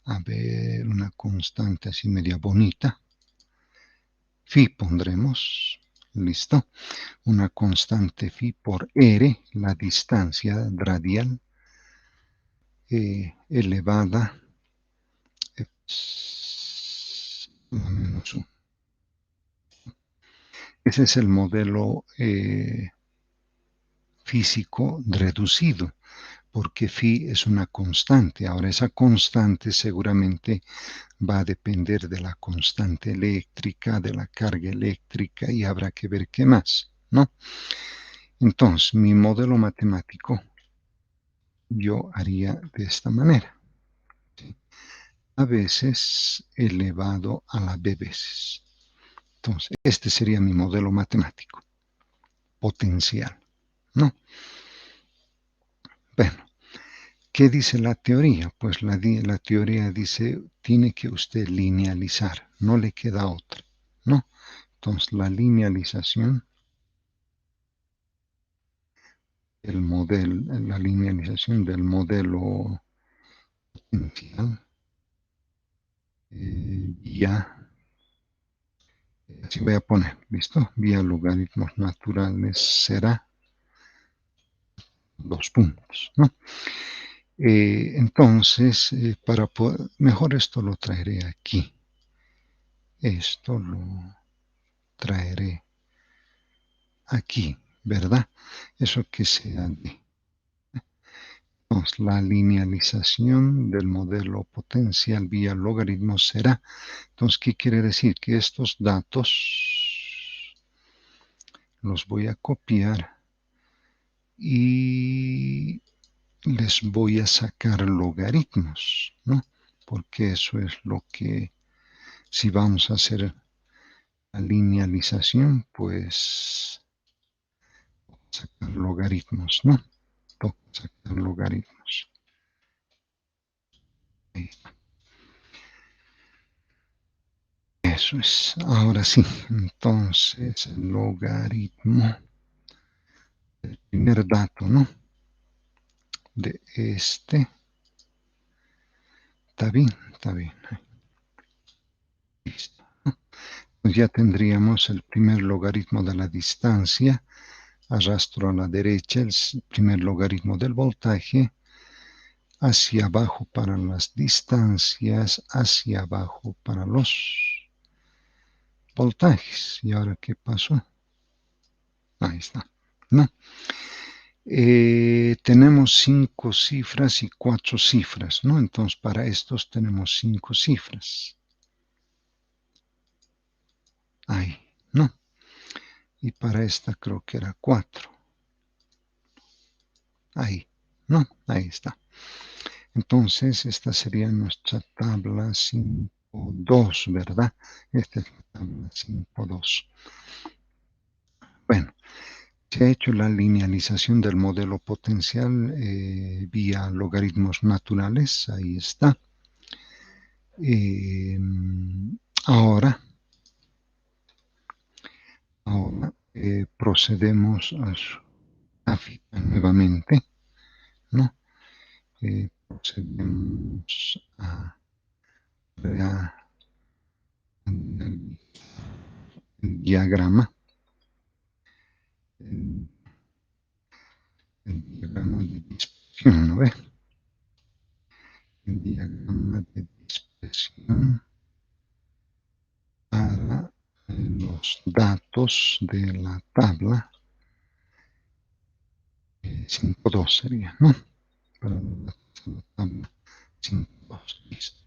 A ver, una constante así media bonita. Phi pondremos, listo. Una constante phi por r, la distancia radial, elevada a menos 1. Ese es el modelo físico reducido, porque phi es una constante. Ahora, esa constante seguramente va a depender de la constante eléctrica, de la carga eléctrica, y habrá que ver qué más, ¿no? Entonces, mi modelo matemático yo haría de esta manera. ¿Sí? A veces elevado a la b veces. Entonces, este sería mi modelo matemático, potencial, ¿no? Bueno, ¿qué dice la teoría? Pues la teoría dice, tiene que usted linealizar, no le queda otra, ¿no? Entonces, la linealización el modelo, la linealización del modelo potencial vía, así voy a poner, ¿listo? Vía logaritmos naturales será 2 puntos, ¿no? Entonces, para poder, mejor esto lo traeré aquí. Esto lo traeré aquí, ¿verdad? Eso que sea de. Entonces, la linealización del modelo potencial vía logaritmos será. Entonces, ¿qué quiere decir? Que estos datos los voy a copiar y les voy a sacar logaritmos, ¿no? Porque eso es lo que, si vamos a hacer la linealización, pues sacar logaritmos, ¿no? Toca sacar logaritmos. Ahí está. Eso es. Ahora sí, entonces el logaritmo del primer dato, ¿no? De este. Está bien, está bien. Listo. Pues ya tendríamos el primer logaritmo de la distancia. Arrastro a la derecha el primer logaritmo del voltaje. Hacia abajo para las distancias, hacia abajo para los voltajes. ¿Y ahora qué pasó? Ahí está, ¿no? Tenemos 5 cifras y 4 cifras, ¿no? Entonces, para estos tenemos 5 cifras. Ahí, ¿no? Y para esta creo que era 4. Ahí, ¿no? Ahí está. Entonces, esta sería nuestra tabla 5.2, ¿verdad? Esta es la tabla 5.2. Bueno, se ha hecho la linealización del modelo potencial vía logaritmos naturales. Ahí está. Ahora procedemos a su gráfica nuevamente, ¿no? Procedemos a crear el diagrama, el diagrama de dispersión, ¿no ve? El diagrama de dispersión para los datos de la tabla 5.2 sería, ¿no? Para los datos de la tabla 5.2, listo.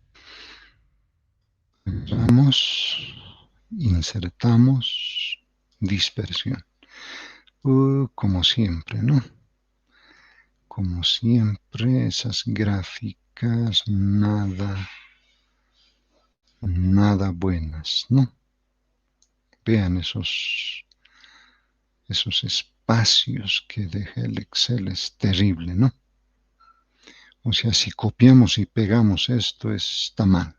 Agarramos, insertamos, dispersión. Como siempre, ¿no? Como siempre, esas gráficas nada buenas, ¿no? Vean esos espacios que deja el Excel, es terrible, ¿no? O sea, si copiamos y pegamos esto, está mal,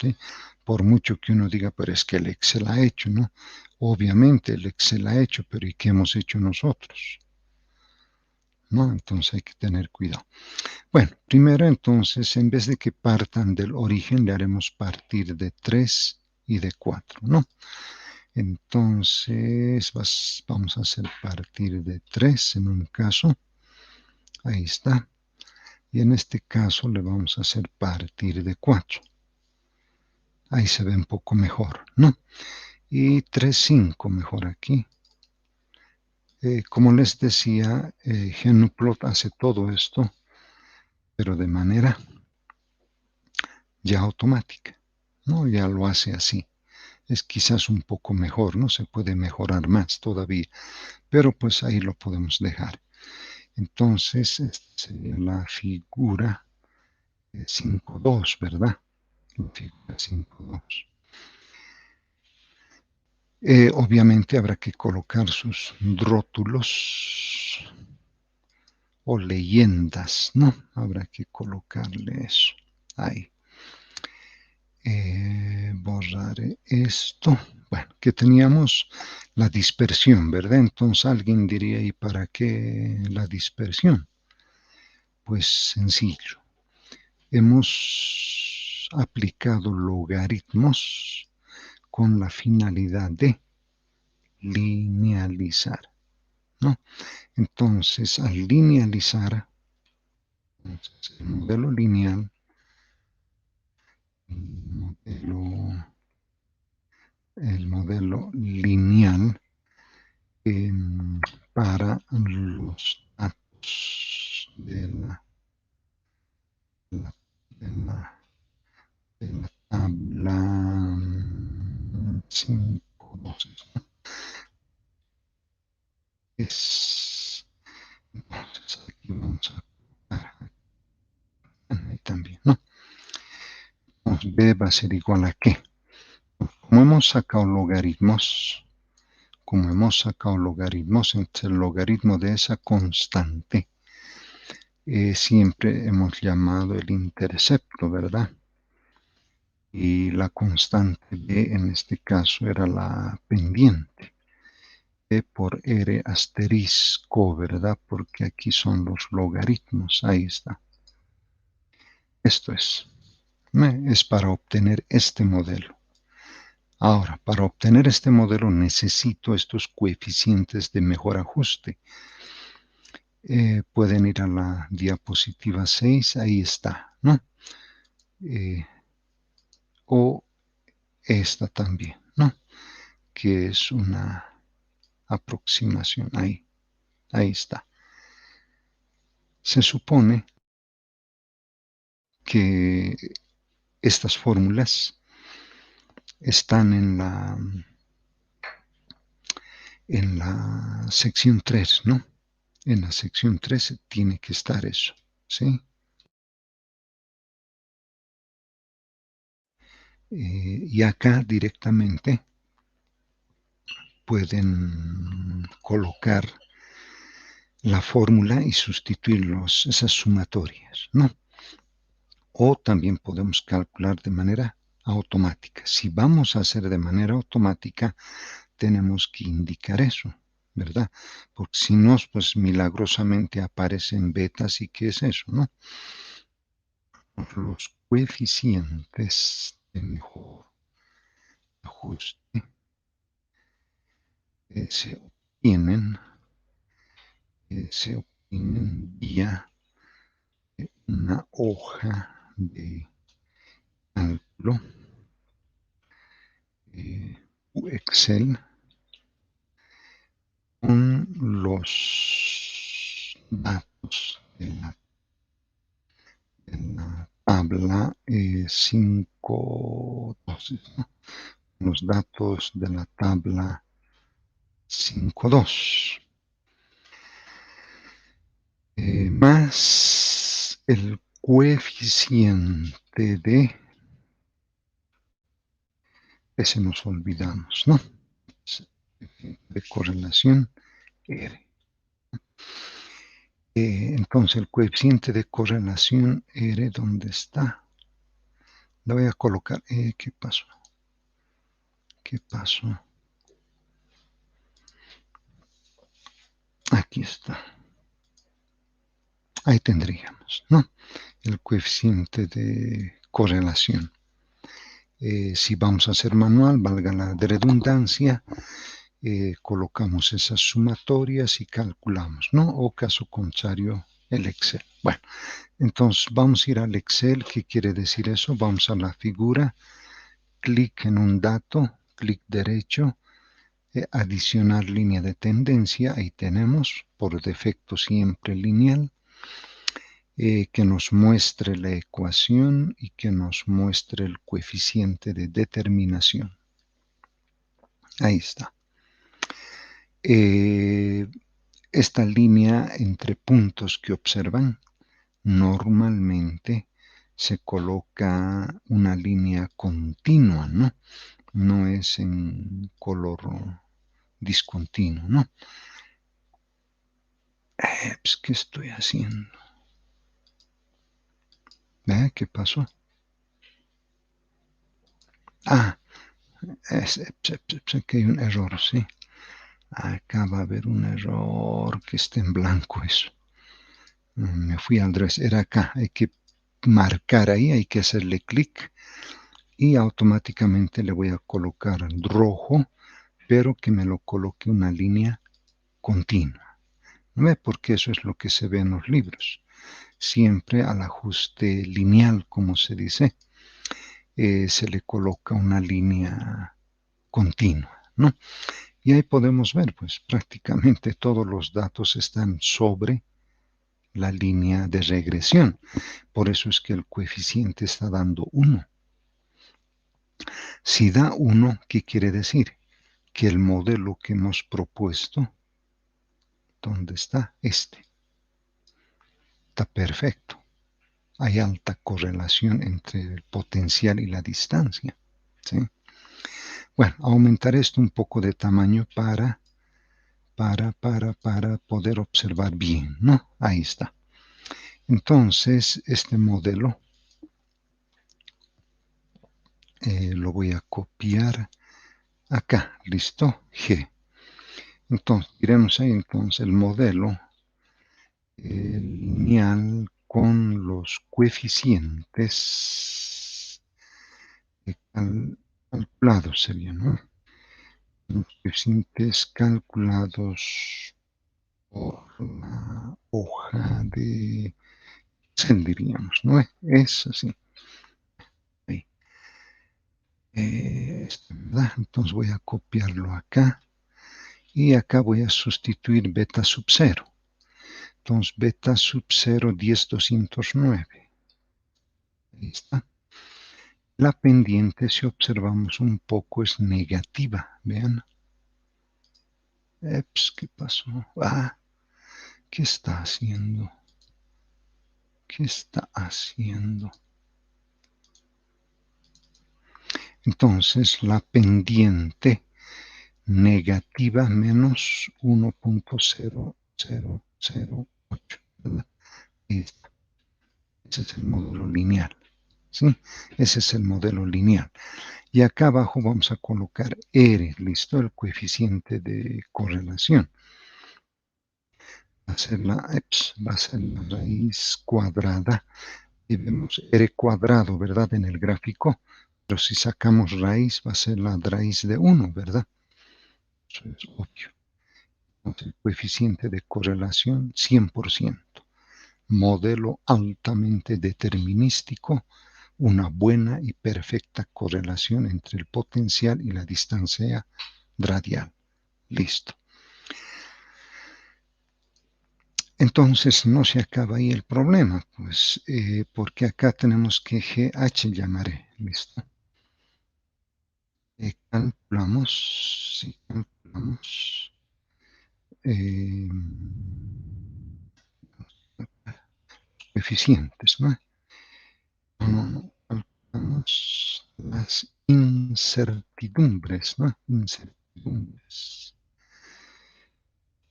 ¿sí? Por mucho que uno diga, pero es que el Excel ha hecho, ¿no? Obviamente el Excel ha hecho, pero ¿y qué hemos hecho nosotros? ¿No? Entonces hay que tener cuidado. Bueno, primero entonces, en vez de que partan del origen, le haremos partir de 3 y de 4, ¿no? Entonces, vamos a hacer partir de 3 en un caso. Ahí está. Y en este caso le vamos a hacer partir de 4. Ahí se ve un poco mejor, ¿no? Y 3, 5 mejor aquí. Como les decía, GnuPlot hace todo esto, pero de manera ya automática, ¿no? Ya lo hace así. Es quizás un poco mejor, ¿no? Se puede mejorar más todavía, pero pues ahí lo podemos dejar. Entonces, esta sería la figura 5.2, ¿verdad? La figura 5.2. Obviamente habrá que colocar sus rótulos o leyendas, ¿no? Habrá que colocarle eso. Ahí. Borrar esto. Bueno, que teníamos la dispersión, ¿verdad? Entonces alguien diría, ¿y para qué la dispersión? Pues sencillo. Hemos aplicado logaritmos con la finalidad de linealizar, ¿no? Entonces, al linealizar, entonces, el modelo lineal, el modelo lineal para los datos de la, de la tabla 5, 2, es, entonces aquí vamos a ahí también, ¿no? Entonces, B va a ser igual a ¿qué? Como hemos sacado logaritmos, entonces el logaritmo de esa constante siempre hemos llamado el intercepto, ¿verdad? Y la constante B en este caso era la pendiente. B por R asterisco, ¿verdad? Porque aquí son los logaritmos, ahí está. Esto es para obtener este modelo. Ahora, para obtener este modelo necesito estos coeficientes de mejor ajuste. Pueden ir a la diapositiva 6, ahí está, ¿no? O esta también, ¿no? Que es una aproximación, ahí está. Se supone que estas fórmulas están en la sección 3, ¿no? En la sección 3 tiene que estar eso, ¿sí? Y acá directamente pueden colocar la fórmula y sustituir esas sumatorias, ¿no? O también podemos calcular de manera automática. Si vamos a hacer de manera automática, tenemos que indicar eso, ¿verdad? Porque si no, pues milagrosamente aparecen betas y ¿qué es eso, no? Los coeficientes de mejor ajuste se obtienen vía una hoja de cálculo Excel con los datos de la tabla 5, ¿no? Los datos de la tabla 5.2 más el coeficiente ese nos olvidamos, ¿no? De correlación R. Entonces el coeficiente de correlación R, ¿dónde está? La voy a colocar. ¿Qué pasó? ¿Qué pasó? Aquí está. Ahí tendríamos, ¿no? El coeficiente de correlación. Si vamos a hacer manual, valga la redundancia, colocamos esas sumatorias y calculamos, ¿no? O caso contrario, el Excel. Bueno, entonces vamos a ir al Excel. ¿Qué quiere decir eso? Vamos a la figura, clic en un dato, clic derecho, adicionar línea de tendencia, ahí tenemos, por defecto siempre lineal, que nos muestre la ecuación y que nos muestre el coeficiente de determinación. Ahí está. Esta línea entre puntos que observan, normalmente se coloca una línea continua, ¿no? No es en color discontinuo, ¿no? Pues, ¿qué estoy haciendo? ¿Qué pasó? Sé que hay un error, sí. Acá va a haber un error que está en blanco eso. Me fui al revés, era acá. Hay que marcar ahí, hay que hacerle clic y automáticamente le voy a colocar rojo, pero que me lo coloque una línea continua. ¿No ve? Porque eso es lo que se ve en los libros. Siempre al ajuste lineal, como se dice, se le coloca una línea continua, ¿no? Y ahí podemos ver, pues prácticamente todos los datos están sobre la línea de regresión. Por eso es que el coeficiente está dando 1. Si da 1, ¿qué quiere decir? Que el modelo que hemos propuesto, ¿dónde está? Este. Está perfecto. Hay alta correlación entre el potencial y la distancia. ¿Sí? Bueno, aumentar esto un poco de tamaño para poder observar bien, ¿no? Ahí está. Entonces, este modelo lo voy a copiar acá, ¿listo? G. Entonces, iremos ahí, entonces, el modelo lineal con los coeficientes calculados sería, ¿no? Los coeficientes calculados por la hoja de Excel, diríamos, ¿no? Es así. Ahí. ¿Verdad? Entonces voy a copiarlo acá y acá voy a sustituir beta sub 0. Entonces beta sub 0, 10,209. Ahí está. La pendiente, si observamos un poco, es negativa. Vean. ¿Qué pasó? ¿Qué está haciendo? ¿Qué está haciendo? Entonces, la pendiente negativa menos 1,0008. Ese es el módulo lineal. ¿Sí? Ese es el modelo lineal. Y acá abajo vamos a colocar R, ¿listo? El coeficiente de correlación. Va a ser la raíz cuadrada. Y vemos R cuadrado, ¿verdad? En el gráfico. Pero si sacamos raíz, va a ser la raíz de 1, ¿verdad? Eso es obvio. Entonces, el coeficiente de correlación, 100%. Modelo altamente determinístico, una buena y perfecta correlación entre el potencial y la distancia radial. Listo. Entonces no se acaba ahí el problema, pues, porque acá tenemos que GH llamaré. Listo. Calculamos coeficientes, ¿no? Calculamos las incertidumbres, ¿no? Incertidumbres.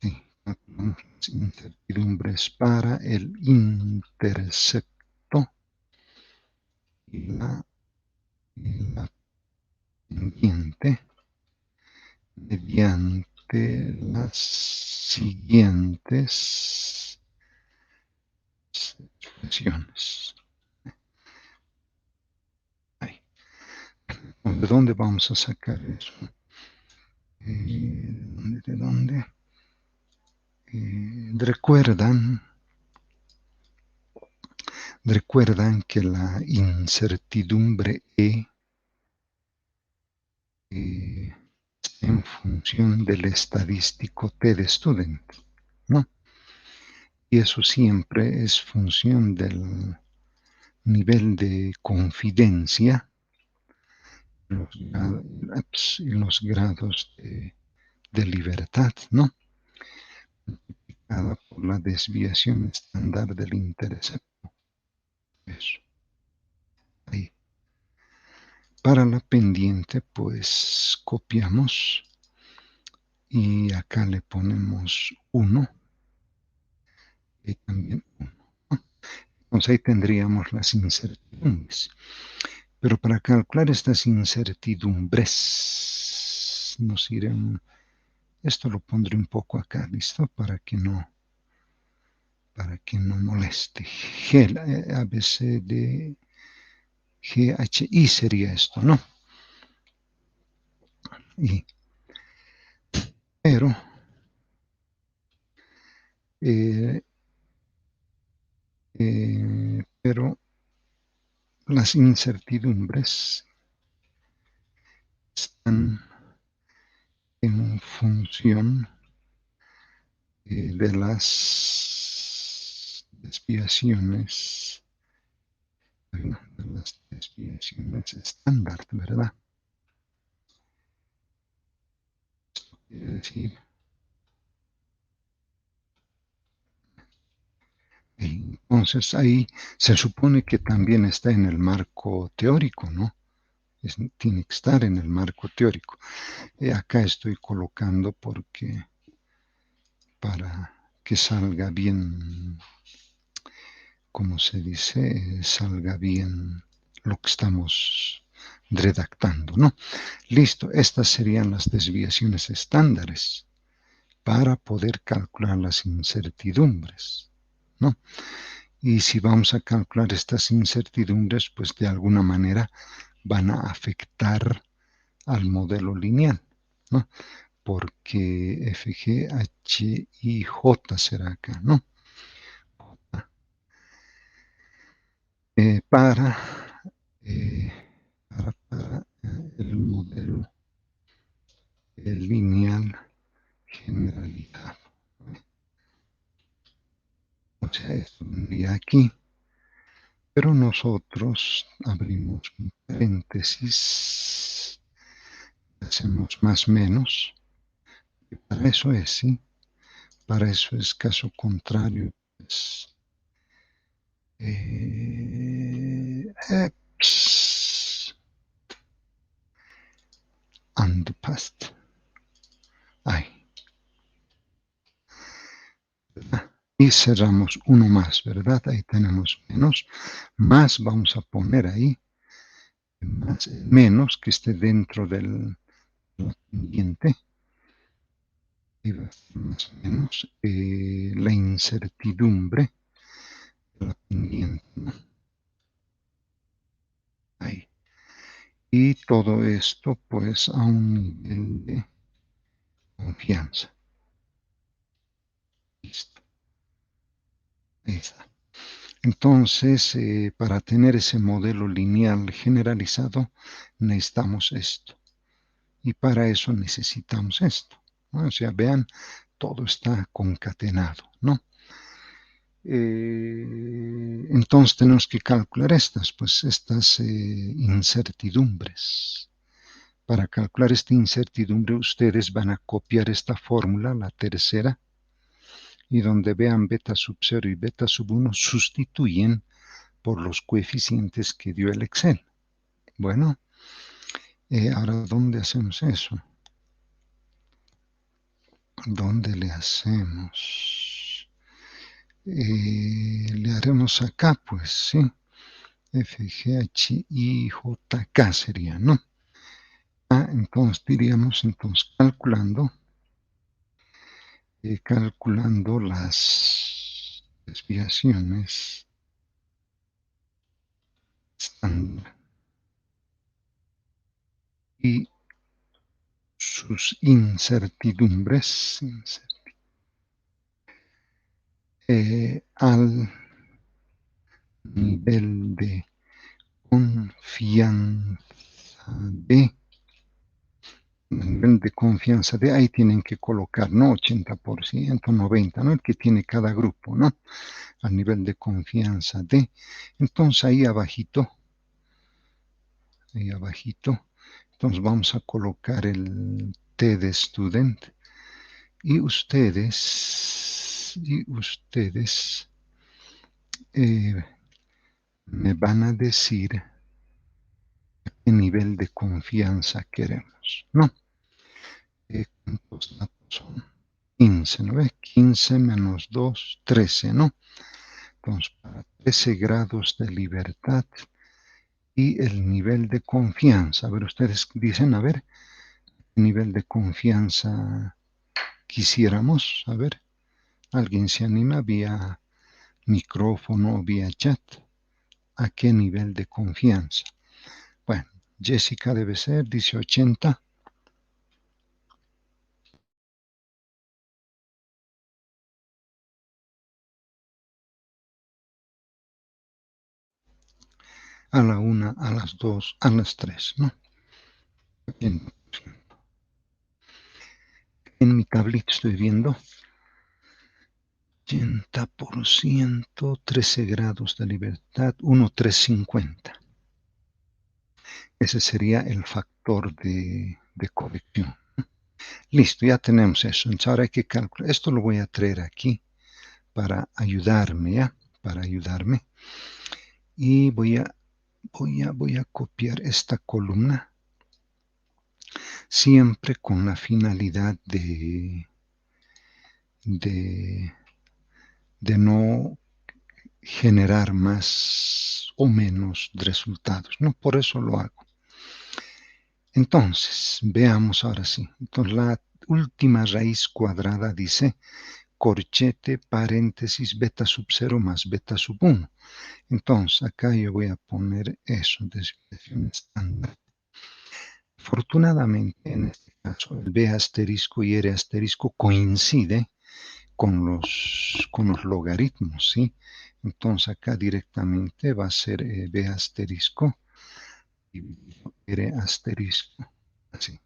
Sí, calculamos las incertidumbres para el intercepto y la pendiente mediante las siguientes expresiones. Ahí. ¿De dónde vamos a sacar eso? ¿De dónde? Recuerdan que la incertidumbre en función del estadístico T de student, ¿no? Y eso siempre es función del nivel de confidencia y los grados de libertad, ¿no? Multiplicada por la desviación estándar del intercepto. Eso. Ahí. Para la pendiente, pues copiamos y acá le ponemos 1 y también 1. Entonces ahí tendríamos las incertidumbres. Pero para calcular estas incertidumbres nos iremos Esto lo pondré un poco acá, ¿listo? Para que no moleste. G, A, B, C, D, G, H, I sería esto, ¿no? Y, pero las incertidumbres están en función de las desviaciones, estándar, ¿verdad? Esto quiere decir, entonces ahí se supone que también está en el marco teórico, ¿no? Tiene que estar en el marco teórico. Acá estoy colocando porque para que salga bien, como se dice, salga bien lo que estamos redactando, ¿no? Listo, estas serían las desviaciones estándares para poder calcular las incertidumbres, ¿no? Y si vamos a calcular estas incertidumbres, pues de alguna manera van a afectar al modelo lineal, ¿no? Porque F, G, H, I, J será acá, ¿no? Para el modelo lineal generalizado. O sea, esto vendría aquí, pero nosotros abrimos un paréntesis, hacemos más menos, y para eso es, ¿sí? Para eso es caso contrario, pues, X and the past. Ahí. Y cerramos uno más, ¿verdad? Ahí tenemos menos. Más vamos a poner ahí, más menos que esté dentro del pendiente. Y va a ser más o menos la incertidumbre de la pendiente, ¿no? Ahí. Y todo esto, pues, a un nivel de confianza. Listo. Ahí está. Entonces, para tener ese modelo lineal generalizado, necesitamos esto. Y para eso necesitamos esto, ¿no? O sea, vean, todo está concatenado, ¿no? Entonces tenemos que calcular estas incertidumbres. Para calcular esta incertidumbre, ustedes van a copiar esta fórmula, la tercera, y donde vean beta sub 0 y beta sub 1, sustituyen por los coeficientes que dio el Excel. Bueno, ahora, ¿dónde hacemos eso? ¿Dónde le hacemos? Le haremos acá, pues, ¿sí? F, G, H, I, J, K sería, ¿no? Entonces diríamos, calculando las desviaciones estándar y sus incertidumbres al nivel de confianza ahí tienen que colocar, ¿no? 80%, 90%, ¿no? El que tiene cada grupo, ¿no? Al nivel de confianza de. Entonces ahí abajito, entonces vamos a colocar el T de student y ustedes me van a decir qué nivel de confianza queremos, ¿no? ¿Cuántos datos son? 15, ¿no ve? 15 menos 2, 13, ¿no? Entonces, para 13 grados de libertad y el nivel de confianza. A ver, ustedes dicen, a ver, nivel de confianza quisiéramos, a ver, alguien se anima vía micrófono o vía chat. ¿A qué nivel de confianza? Bueno, Jessica debe ser, dice 80. A la 1, a las 2, a las 3, ¿no? En mi tablita estoy viendo 80%, 13 grados de libertad, 1,350. Ese sería el factor de corrección. Listo, ya tenemos eso. Entonces ahora hay que calcular. Esto lo voy a traer aquí para ayudarme, ¿ya? Para ayudarme. Y voy a copiar esta columna siempre con la finalidad de no generar más o menos resultados, ¿no? Por eso lo hago. Entonces, veamos ahora sí. Entonces, la última raíz cuadrada dice corchete, paréntesis, beta sub 0 más beta sub 1. Entonces, acá yo voy a poner eso, desviación estándar. Afortunadamente, en este caso, el B asterisco y R asterisco coincide con los logaritmos, ¿sí? Entonces, acá directamente va a ser B asterisco dividido R asterisco, así.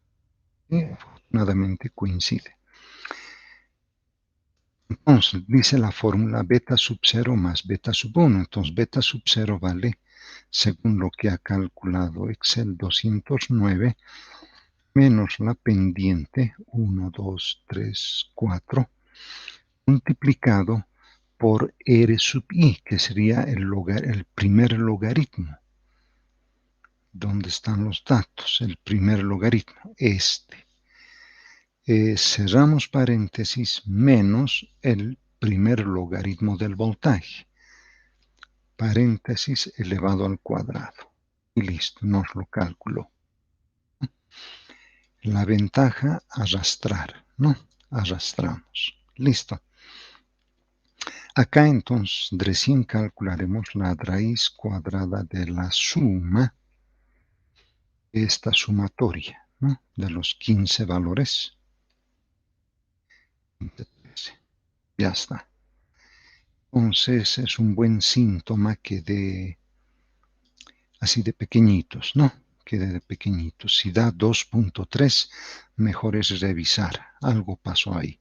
Y afortunadamente coincide. Entonces, dice la fórmula beta sub 0 más beta sub 1. Entonces, beta sub 0 vale, según lo que ha calculado Excel, 209 menos la pendiente, 1, 2, 3, 4, multiplicado por R sub I, que sería el primer logaritmo. ¿Dónde están los datos? El primer logaritmo, este. Cerramos paréntesis menos el primer logaritmo del voltaje, paréntesis elevado al cuadrado. Y listo, nos lo calculó. La ventaja, arrastrar, ¿no? Arrastramos. Listo. Acá entonces recién calcularemos la raíz cuadrada de la suma, esta sumatoria, ¿no? De los 15 valores. Ya está. Entonces es un buen síntoma que de así de pequeñitos, ¿no? Que de pequeñitos. Si da 2.3, mejor es revisar. Algo pasó ahí.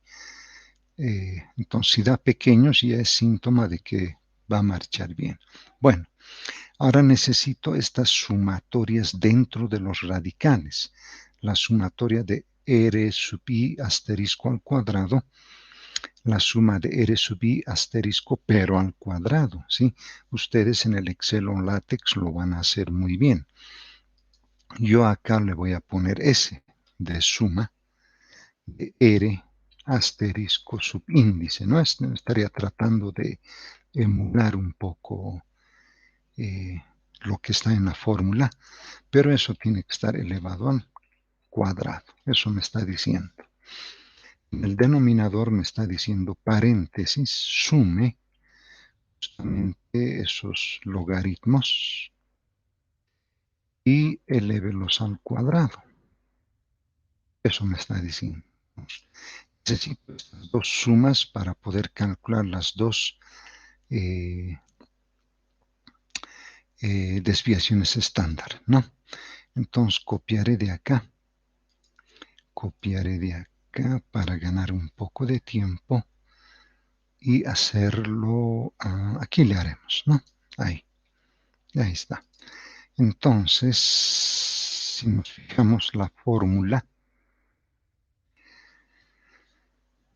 Entonces, si da pequeños, ya es síntoma de que va a marchar bien. Bueno, ahora necesito estas sumatorias dentro de los radicales. La sumatoria de R sub I asterisco al cuadrado, la suma de R sub I asterisco pero al cuadrado, ¿sí? Ustedes en el Excel o LaTeX lo van a hacer muy bien. Yo acá le voy a poner S de suma de R asterisco subíndice, ¿no? Estaría tratando de emular un poco lo que está en la fórmula, pero eso tiene que estar elevado al cuadrado. Eso me está diciendo. El denominador me está diciendo paréntesis, sume justamente esos logaritmos y elévelos al cuadrado. Eso me está diciendo. Necesito estas dos sumas para poder calcular las dos desviaciones estándar, ¿no? Entonces copiaré de acá para ganar un poco de tiempo y hacerlo, aquí le haremos, ¿no? Ahí está. Entonces, si nos fijamos la fórmula,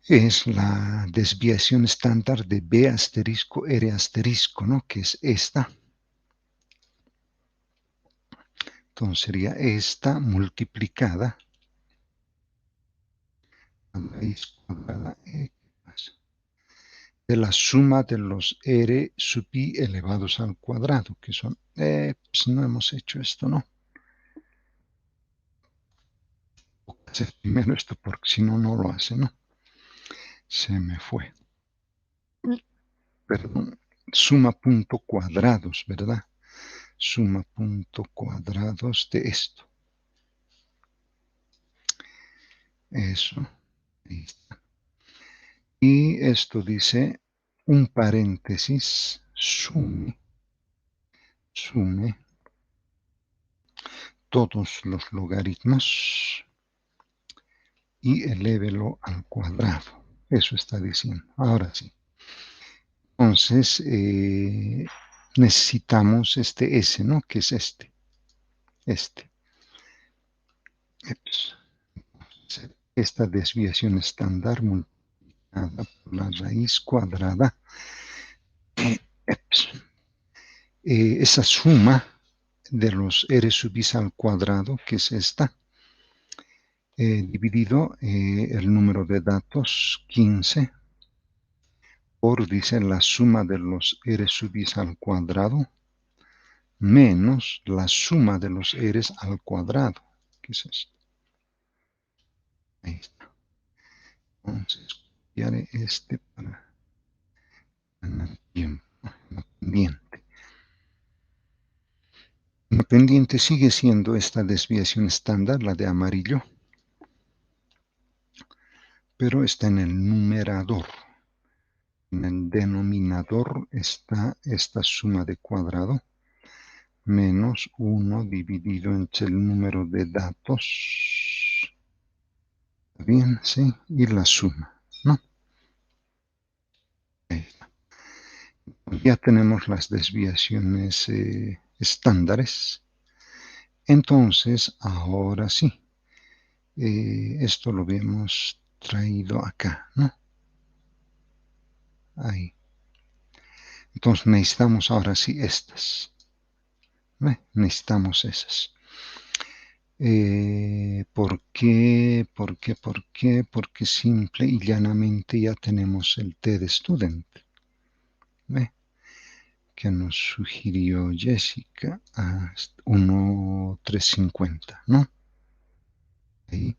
es la desviación estándar de B asterisco R asterisco, ¿no? Que es esta. Entonces sería esta multiplicada a la raíz cuadrada de la suma de los R sub I elevados al cuadrado, que son, pues no hemos hecho esto, ¿no? Voy a hacer primero esto porque si no, no lo hace, ¿no? Se me fue. Perdón. Suma punto cuadrados, ¿verdad? Suma punto cuadrados de esto. Eso. Ahí está. Y esto dice un paréntesis, sume todos los logaritmos y elévelo al cuadrado. Eso está diciendo. Ahora sí. Entonces, necesitamos este S, ¿no? Que es este. Esta desviación estándar multiplicada por la raíz cuadrada. Esa suma de los r sub i al cuadrado, que es esta, dividido el número de datos 15 por, dice, la suma de los r sub i al cuadrado menos la suma de los r al cuadrado, que es esto. Ahí está. Entonces, copiaré este para ganar tiempo. La pendiente. La pendiente sigue siendo esta desviación estándar, la de amarillo, pero está en el numerador. En el denominador está esta suma de cuadrado menos 1 dividido entre el número de datos. ¿Está bien? Sí. Y la suma, ¿no? Ahí está. Ya tenemos las desviaciones estándares. Entonces, ahora sí. Esto lo habíamos traído acá, ¿no? Ahí. Entonces necesitamos ahora sí estas. Necesitamos esas. ¿Por qué? Porque simple y llanamente ya tenemos el T de student. Que nos sugirió Jessica a 1,350, ¿no? Ahí.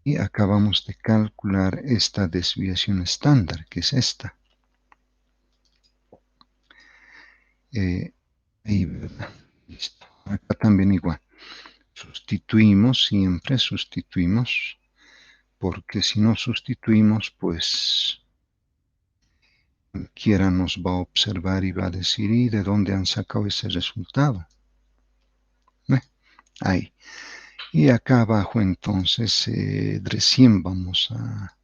Y acabamos de calcular esta desviación estándar, que es esta. Ahí, ¿verdad? Listo. Acá también igual. Siempre sustituimos, porque si no sustituimos, pues cualquiera nos va a observar y va a decir, ¿y de dónde han sacado ese resultado? Ahí. Y acá abajo entonces recién vamos a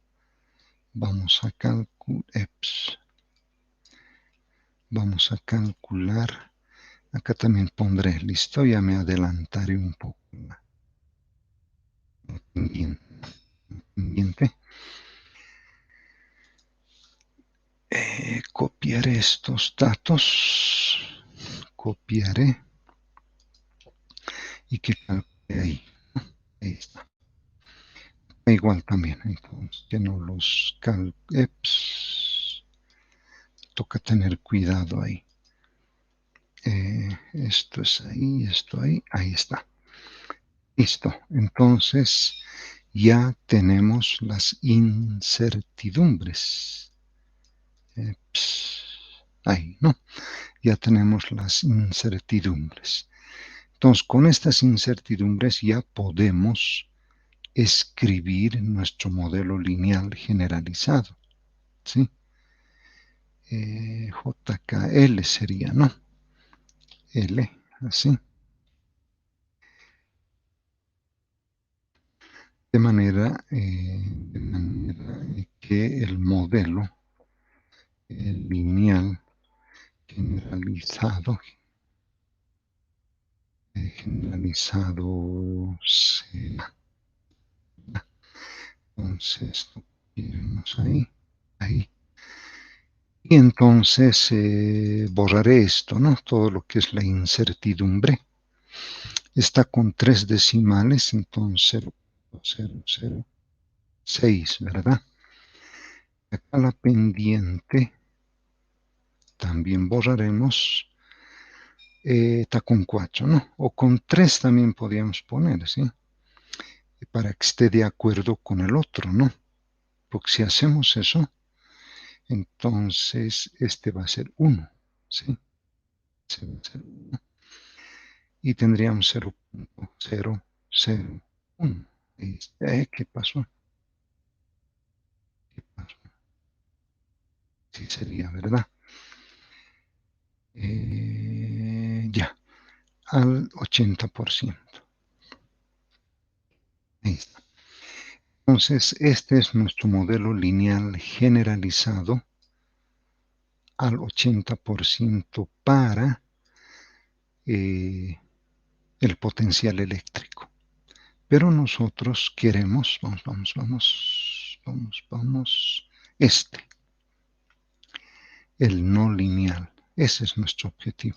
calcular. Acá también pondré, listo, ya me adelantaré un poco. Pendiente. Copiaré estos datos. Copiaré. Y que calcule ahí. Ahí está. Igual también, entonces, que no los toca tener cuidado ahí. Esto es ahí, ahí está. Listo, entonces ya tenemos las incertidumbres. Ahí, ¿no? Ya tenemos las incertidumbres. Entonces, con estas incertidumbres ya podemos escribir nuestro modelo lineal generalizado. ¿Sí? JKL sería, ¿no? L, así. De manera que el modelo lineal generalizado será. Entonces, lo ponemos ahí. Y entonces borraré esto, ¿no? Todo lo que es la incertidumbre. Está con 3 decimales, entonces 0,006, ¿verdad? Acá la pendiente también borraremos. Está con 4, ¿no? O con 3 también podríamos poner, ¿sí? Para que esté de acuerdo con el otro, ¿no? porque si hacemos eso, entonces este va a ser 1, ¿sí? Este va a ser 1. Y tendríamos 0.001. ¿Qué pasó? ¿Qué pasó? Sí sería, ¿verdad? Ya, al 80%. Ahí está. Entonces, este es nuestro modelo lineal generalizado al 80% para el potencial eléctrico. Pero nosotros queremos, vamos, el no lineal. Ese es nuestro objetivo.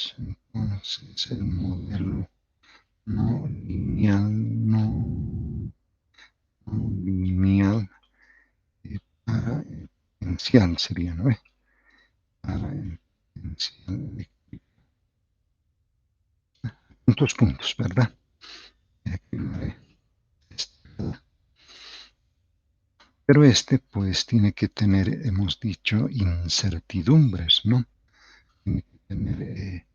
Entonces el modelo no lineal para el potencial sería, ¿no? Para el potencial eléctrico. Puntos, ¿verdad? Pero pues tiene que tener, hemos dicho, incertidumbres, ¿no? Tiene que tener,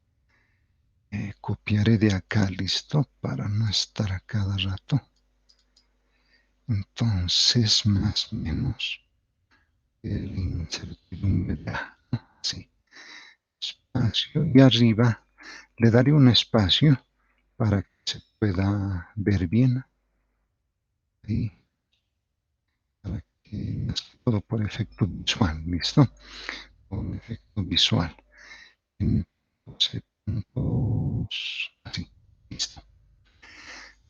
copiaré de acá, listo, para no estar a cada rato. Entonces, más o menos, el incertidumbre de A, ¿no? Así, espacio, y arriba le daré un espacio para que se pueda ver bien. Ahí, para que, más que todo por efecto visual, ¿listo? Por efecto visual. Puntos, así, listo.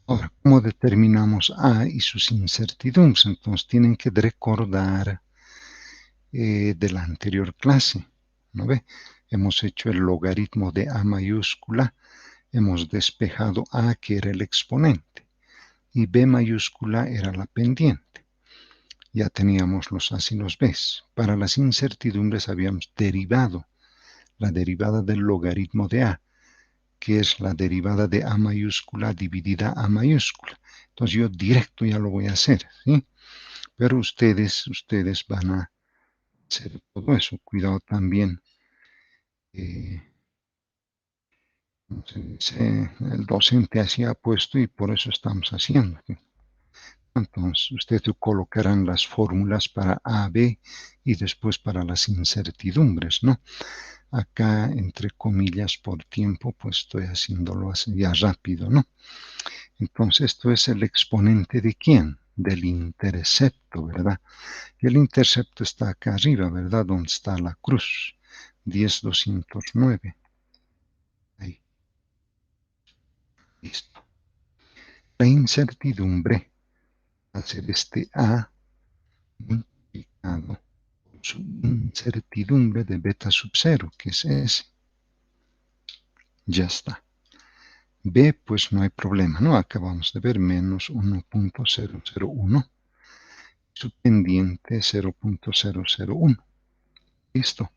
Ahora, ¿cómo determinamos A y sus incertidumbres? Entonces tienen que recordar de la anterior clase, ¿no ve? Hemos hecho el logaritmo de A mayúscula, hemos despejado A, que era el exponente, y B mayúscula era la pendiente. Ya teníamos los A's y los B's. Para las incertidumbres habíamos derivado la derivada del logaritmo de A, que es la derivada de A mayúscula dividida A mayúscula. Entonces yo directo ya lo voy a hacer, ¿sí? Pero ustedes van a hacer todo eso. Cuidado también. El docente así ha puesto y por eso estamos haciendo. Entonces, ustedes colocarán las fórmulas para A, B y después para las incertidumbres, ¿no? Acá, entre comillas, por tiempo, pues estoy haciéndolo así ya rápido, ¿no? Entonces, esto es el exponente de ¿quién? Del intercepto, ¿verdad? Y el intercepto está acá arriba, ¿verdad? Donde está la cruz. 10,209. Ahí. Listo. La incertidumbre va a ser este A multiplicado por su incertidumbre de beta sub 0, que es S. Ya está. B, pues no hay problema, ¿no? Acabamos de ver menos 1.001. Su pendiente 0.001. Listo.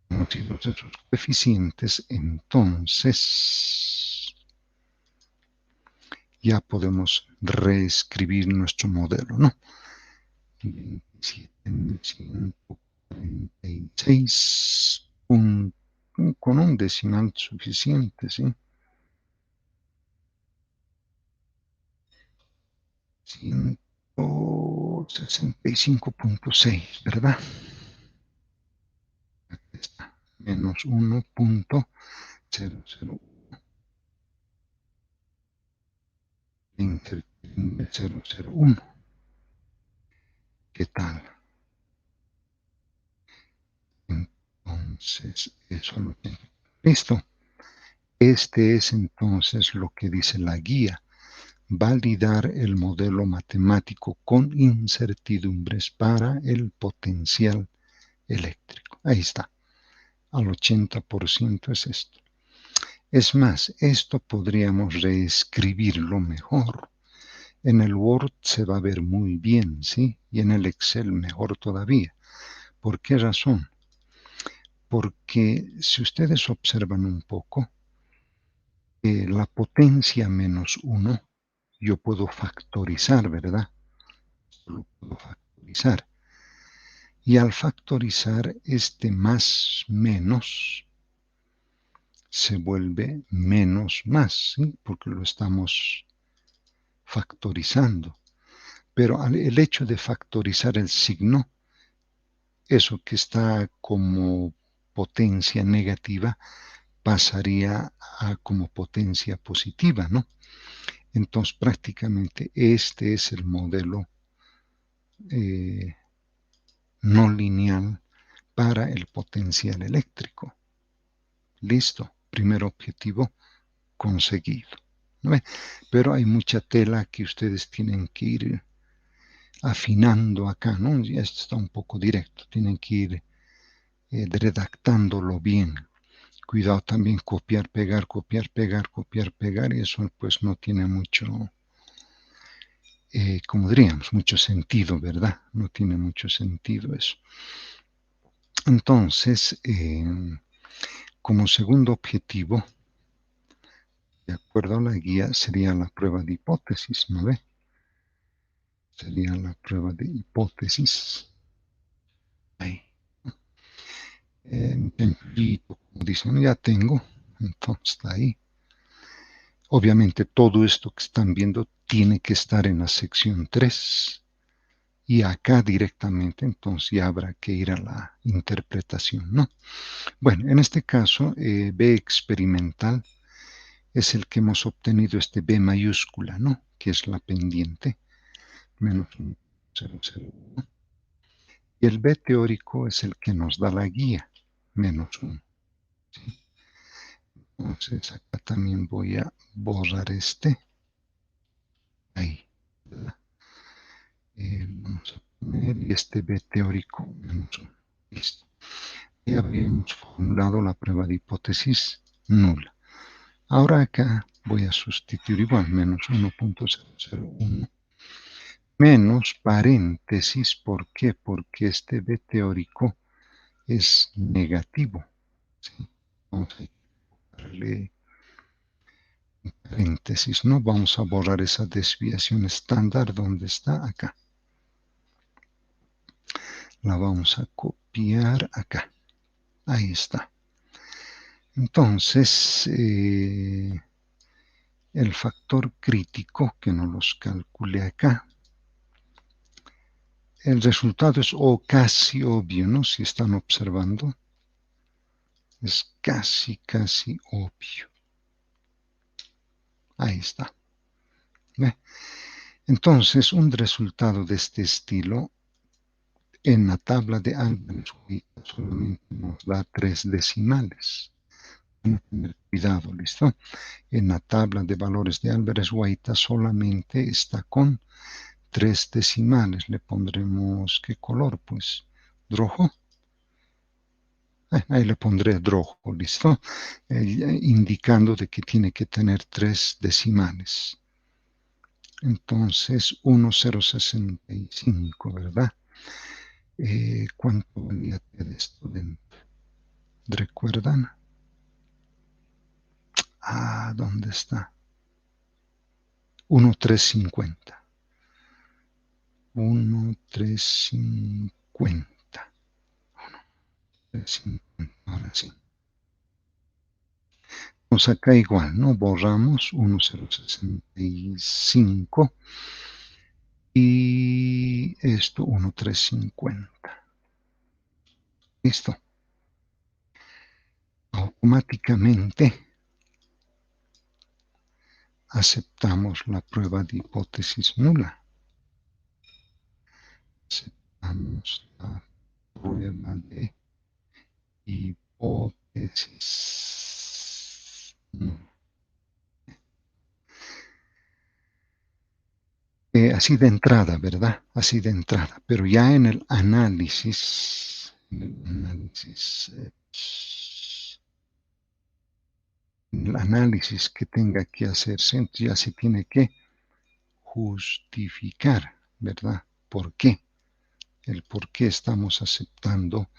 Conocidos esos coeficientes, entonces ya podemos reescribir nuestro modelo, ¿no? 27.146 con un decimal suficiente, ¿sí? 165.6, ¿verdad? Aquí está, menos 1.001. 001. ¿Qué tal? Entonces, eso lo tengo. Listo. Este es entonces lo que dice la guía. Validar el modelo matemático con incertidumbres para el potencial eléctrico. Ahí está. Al 80% es esto. Es más, esto podríamos reescribirlo mejor. En el Word se va a ver muy bien, ¿sí? Y en el Excel mejor todavía. ¿Por qué razón? Porque si ustedes observan un poco, la potencia menos 1, yo puedo factorizar, ¿verdad? Lo puedo factorizar. Y al factorizar este más menos se vuelve menos más, ¿sí? Porque lo estamos factorizando. Pero el hecho de factorizar el signo, eso que está como potencia negativa, pasaría a como potencia positiva, ¿no? Entonces prácticamente este es el modelo eh, no lineal para el potencial eléctrico. Listo, primer objetivo conseguido. ¿No? Pero hay mucha tela que ustedes tienen que ir afinando acá, ¿no? Ya esto está un poco directo, tienen que ir redactándolo bien. Cuidado también copiar, pegar, copiar, pegar, copiar, pegar, y eso pues no tiene mucho, como diríamos, mucho sentido, ¿verdad? No tiene mucho sentido eso. Entonces, como segundo objetivo, de acuerdo a la guía, sería la prueba de hipótesis, ¿no ve? Sería la prueba de hipótesis. Ahí. Como dicen, ya tengo, entonces está ahí. Obviamente todo esto que están viendo tiene que estar en la sección 3 y acá directamente entonces ya habrá que ir a la interpretación, ¿no? Bueno, en este caso B experimental es el que hemos obtenido este B mayúscula, ¿no? Que es la pendiente, menos 0,01. Y el B teórico es el que nos da la guía, menos 1. ¿Sí? Entonces acá también voy a borrar este. Ahí. Vamos a poner este B teórico menos 1. Listo. Ya habíamos formulado la prueba de hipótesis nula. Ahora acá voy a sustituir igual, menos 1.001 menos paréntesis. ¿Por qué? Porque este B teórico es negativo. ¿Sí? Vamos a darle paréntesis, ¿no? Vamos a borrar esa desviación estándar donde está acá. La vamos a copiar acá. Ahí está. Entonces, el factor crítico, que no los calcule acá, el resultado es casi obvio, ¿no? Si están observando, es casi obvio. Ahí está. ¿Ve? Entonces, un resultado de este estilo en la tabla de Albert-Schweitzer solamente nos da 3 decimales. Vamos a tener cuidado, ¿listo? En la tabla de valores de Albert-Schweitzer solamente está con 3 decimales. Le pondremos, ¿qué color? Pues, rojo. Ahí le pondré rojo, ¿listo? Indicando de que tiene que tener 3 decimales. Entonces, 1,065, ¿verdad? ¿Cuánto valía de esto dentro? ¿Recuerdan? ¿Dónde está? 1,350. 1,350. 1,350. Ahora sí. Pues acá igual, ¿no? Borramos 1,065 y esto 1,350. Listo. Automáticamente aceptamos la prueba de hipótesis nula. Aceptamos la prueba de hipótesis nula. Así de entrada, ¿verdad? Así de entrada. Pero ya en el análisis, el análisis que tenga que hacerse, ya se tiene que justificar, ¿verdad? ¿Por qué? El por qué estamos aceptando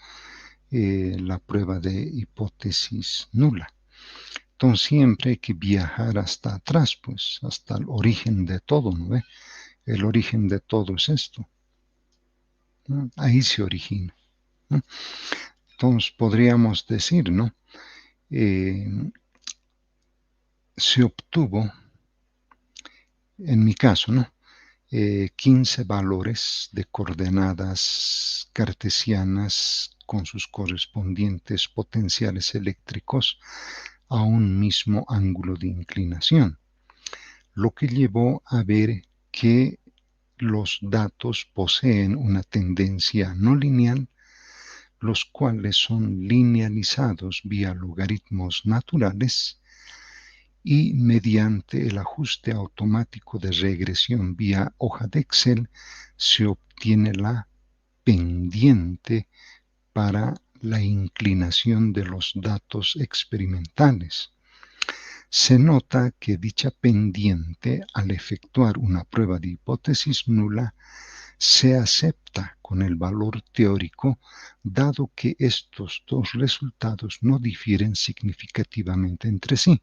la prueba de hipótesis nula. Entonces siempre hay que viajar hasta atrás, pues, hasta el origen de todo, ¿no ve? El origen de todo es esto, ¿no? Ahí se origina, ¿no? Entonces podríamos decir, ¿no? Se obtuvo, en mi caso, ¿no? 15 valores de coordenadas cartesianas con sus correspondientes potenciales eléctricos a un mismo ángulo de inclinación, lo que llevó a ver que los datos poseen una tendencia no lineal, los cuales son linealizados vía logaritmos naturales y mediante el ajuste automático de regresión vía hoja de Excel se obtiene la pendiente para la inclinación de los datos experimentales. Se nota que dicha pendiente, al efectuar una prueba de hipótesis nula, se acepta con el valor teórico, dado que estos dos resultados no difieren significativamente entre sí.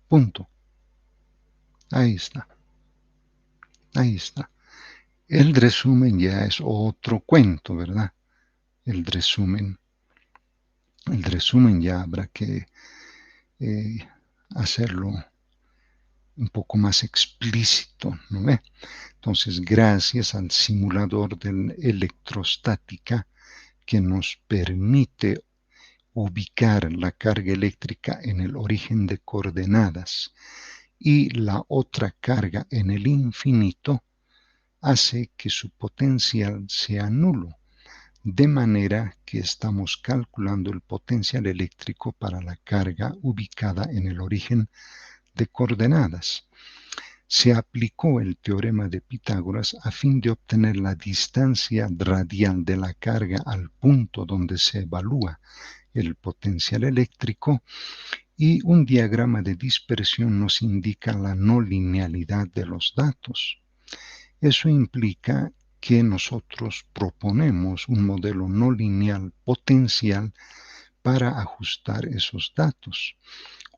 Punto. Ahí está. Ahí está. El resumen ya es otro cuento, ¿verdad? El resumen ya habrá que eh, hacerlo un poco más explícito, ¿no ve? Entonces, gracias al simulador de electrostática que nos permite ubicar la carga eléctrica en el origen de coordenadas y la otra carga en el infinito, hace que su potencial sea nulo, de manera que estamos calculando el potencial eléctrico para la carga ubicada en el origen de coordenadas. Se aplicó el teorema de Pitágoras a fin de obtener la distancia radial de la carga al punto donde se evalúa el potencial eléctrico, y un diagrama de dispersión nos indica la no linealidad de los datos. Eso implica que nosotros proponemos un modelo no lineal potencial para ajustar esos datos,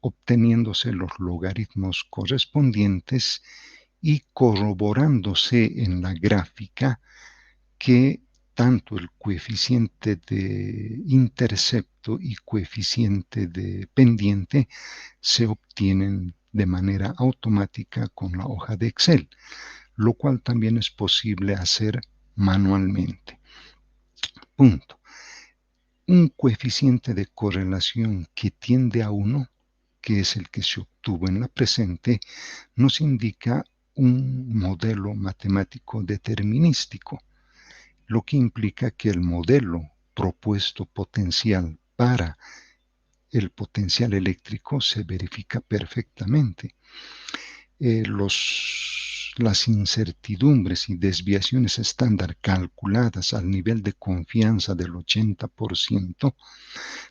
obteniéndose los logaritmos correspondientes y corroborándose en la gráfica que tanto el coeficiente de intercepto y coeficiente de pendiente se obtienen de manera automática con la hoja de Excel, lo cual también es posible hacer manualmente. Punto. Un coeficiente de correlación que tiende a 1, que es el que se obtuvo en la presente, nos indica un modelo matemático determinístico, lo que implica que el modelo propuesto potencial para el potencial eléctrico se verifica perfectamente. Las incertidumbres y desviaciones estándar calculadas al nivel de confianza del 80%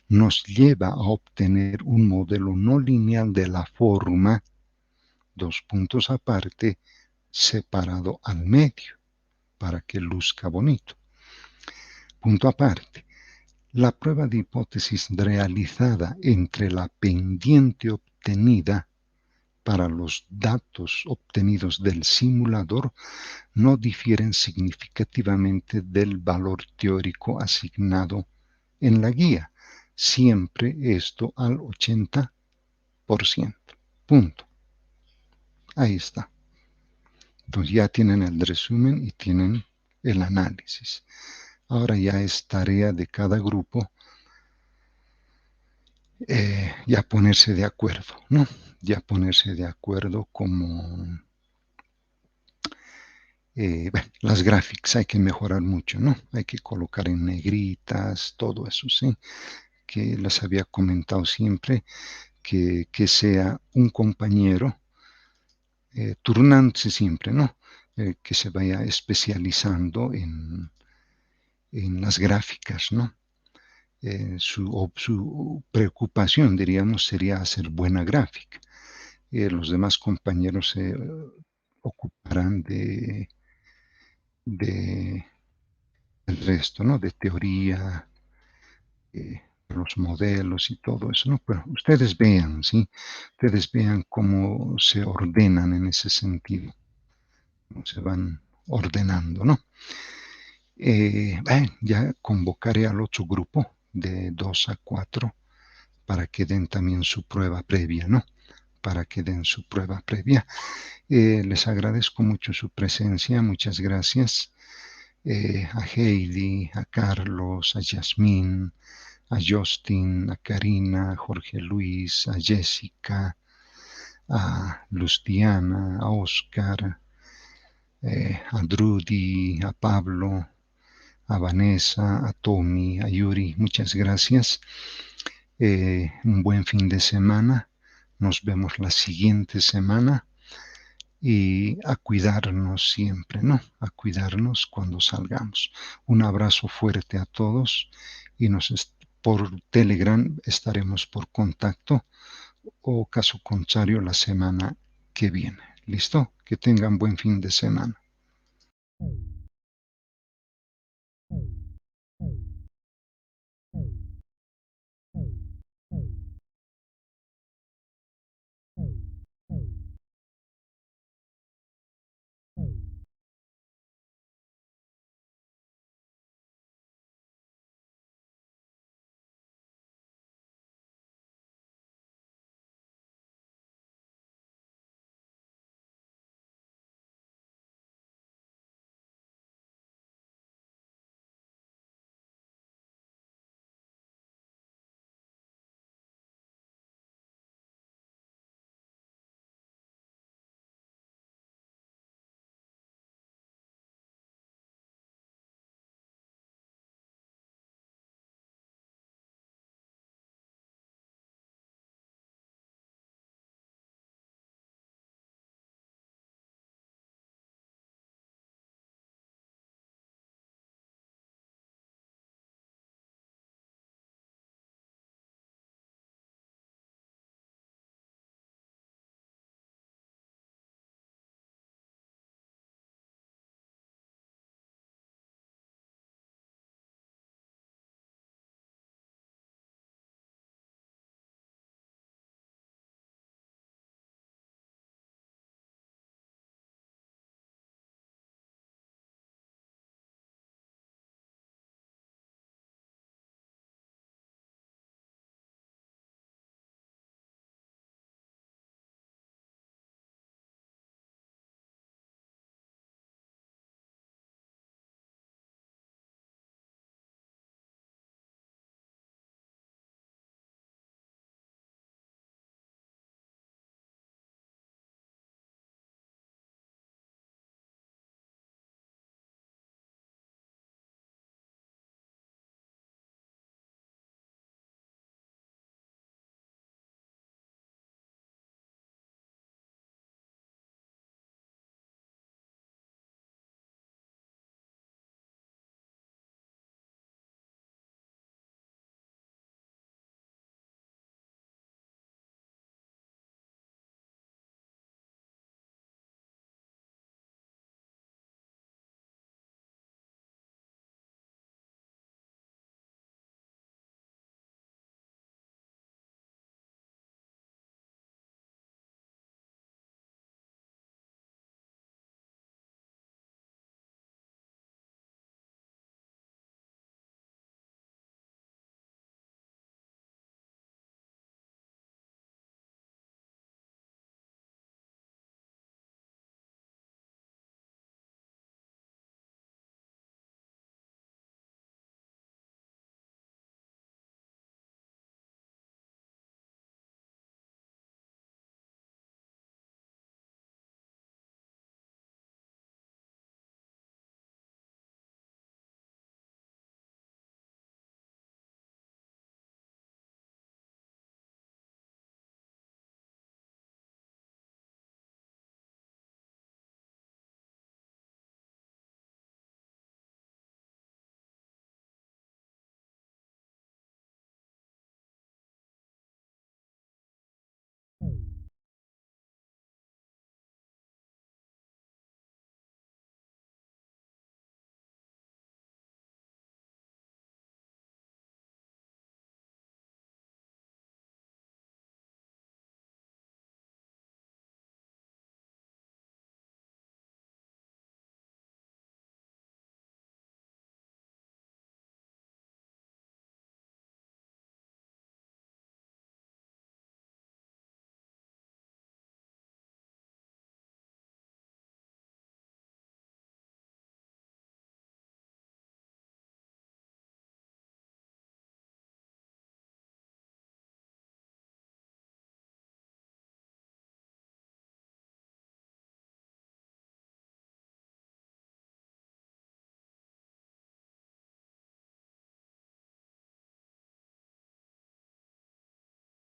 nos lleva a obtener un modelo no lineal de la forma, dos puntos aparte, separado al medio, para que luzca bonito. Punto aparte. La prueba de hipótesis realizada entre la pendiente obtenida para los datos obtenidos del simulador no difieren significativamente del valor teórico asignado en la guía, siempre esto al 80%. Punto. Ahí está. Entonces ya tienen el resumen y tienen el análisis. Ahora ya es tarea de cada grupo ya ponerse de acuerdo, ¿no? Ya ponerse de acuerdo como bueno, las gráficas hay que mejorar mucho, ¿no? Hay que colocar en negritas, todo eso, ¿sí? Que les había comentado siempre que sea un compañero turnándose siempre, ¿no? Que se vaya especializando en las gráficas, ¿no? Su preocupación, diríamos, sería hacer buena gráfica. Los demás compañeros se ocuparán de el resto, ¿no? De teoría, los modelos y todo eso, ¿no? Pero ustedes vean, ¿sí? Ustedes vean cómo se ordenan en ese sentido, cómo se van ordenando, ¿no? Ya convocaré al otro grupo de 2 a 4 para que den también su prueba previa, ¿no? Para que den su prueba previa. Les agradezco mucho su presencia, muchas gracias. A Heidi, a Carlos, a Yasmín, a Justin, a Karina, a Jorge Luis, a Jessica, a Lustiana, a Oscar, a Drudy, a Pablo, a Vanessa, a Tommy, a Yuri, muchas gracias. Un buen fin de semana. Nos vemos la siguiente semana y a cuidarnos siempre, ¿no? A cuidarnos cuando salgamos. Un abrazo fuerte a todos y por Telegram estaremos por contacto o caso contrario la semana que viene. ¿Listo? Que tengan buen fin de semana.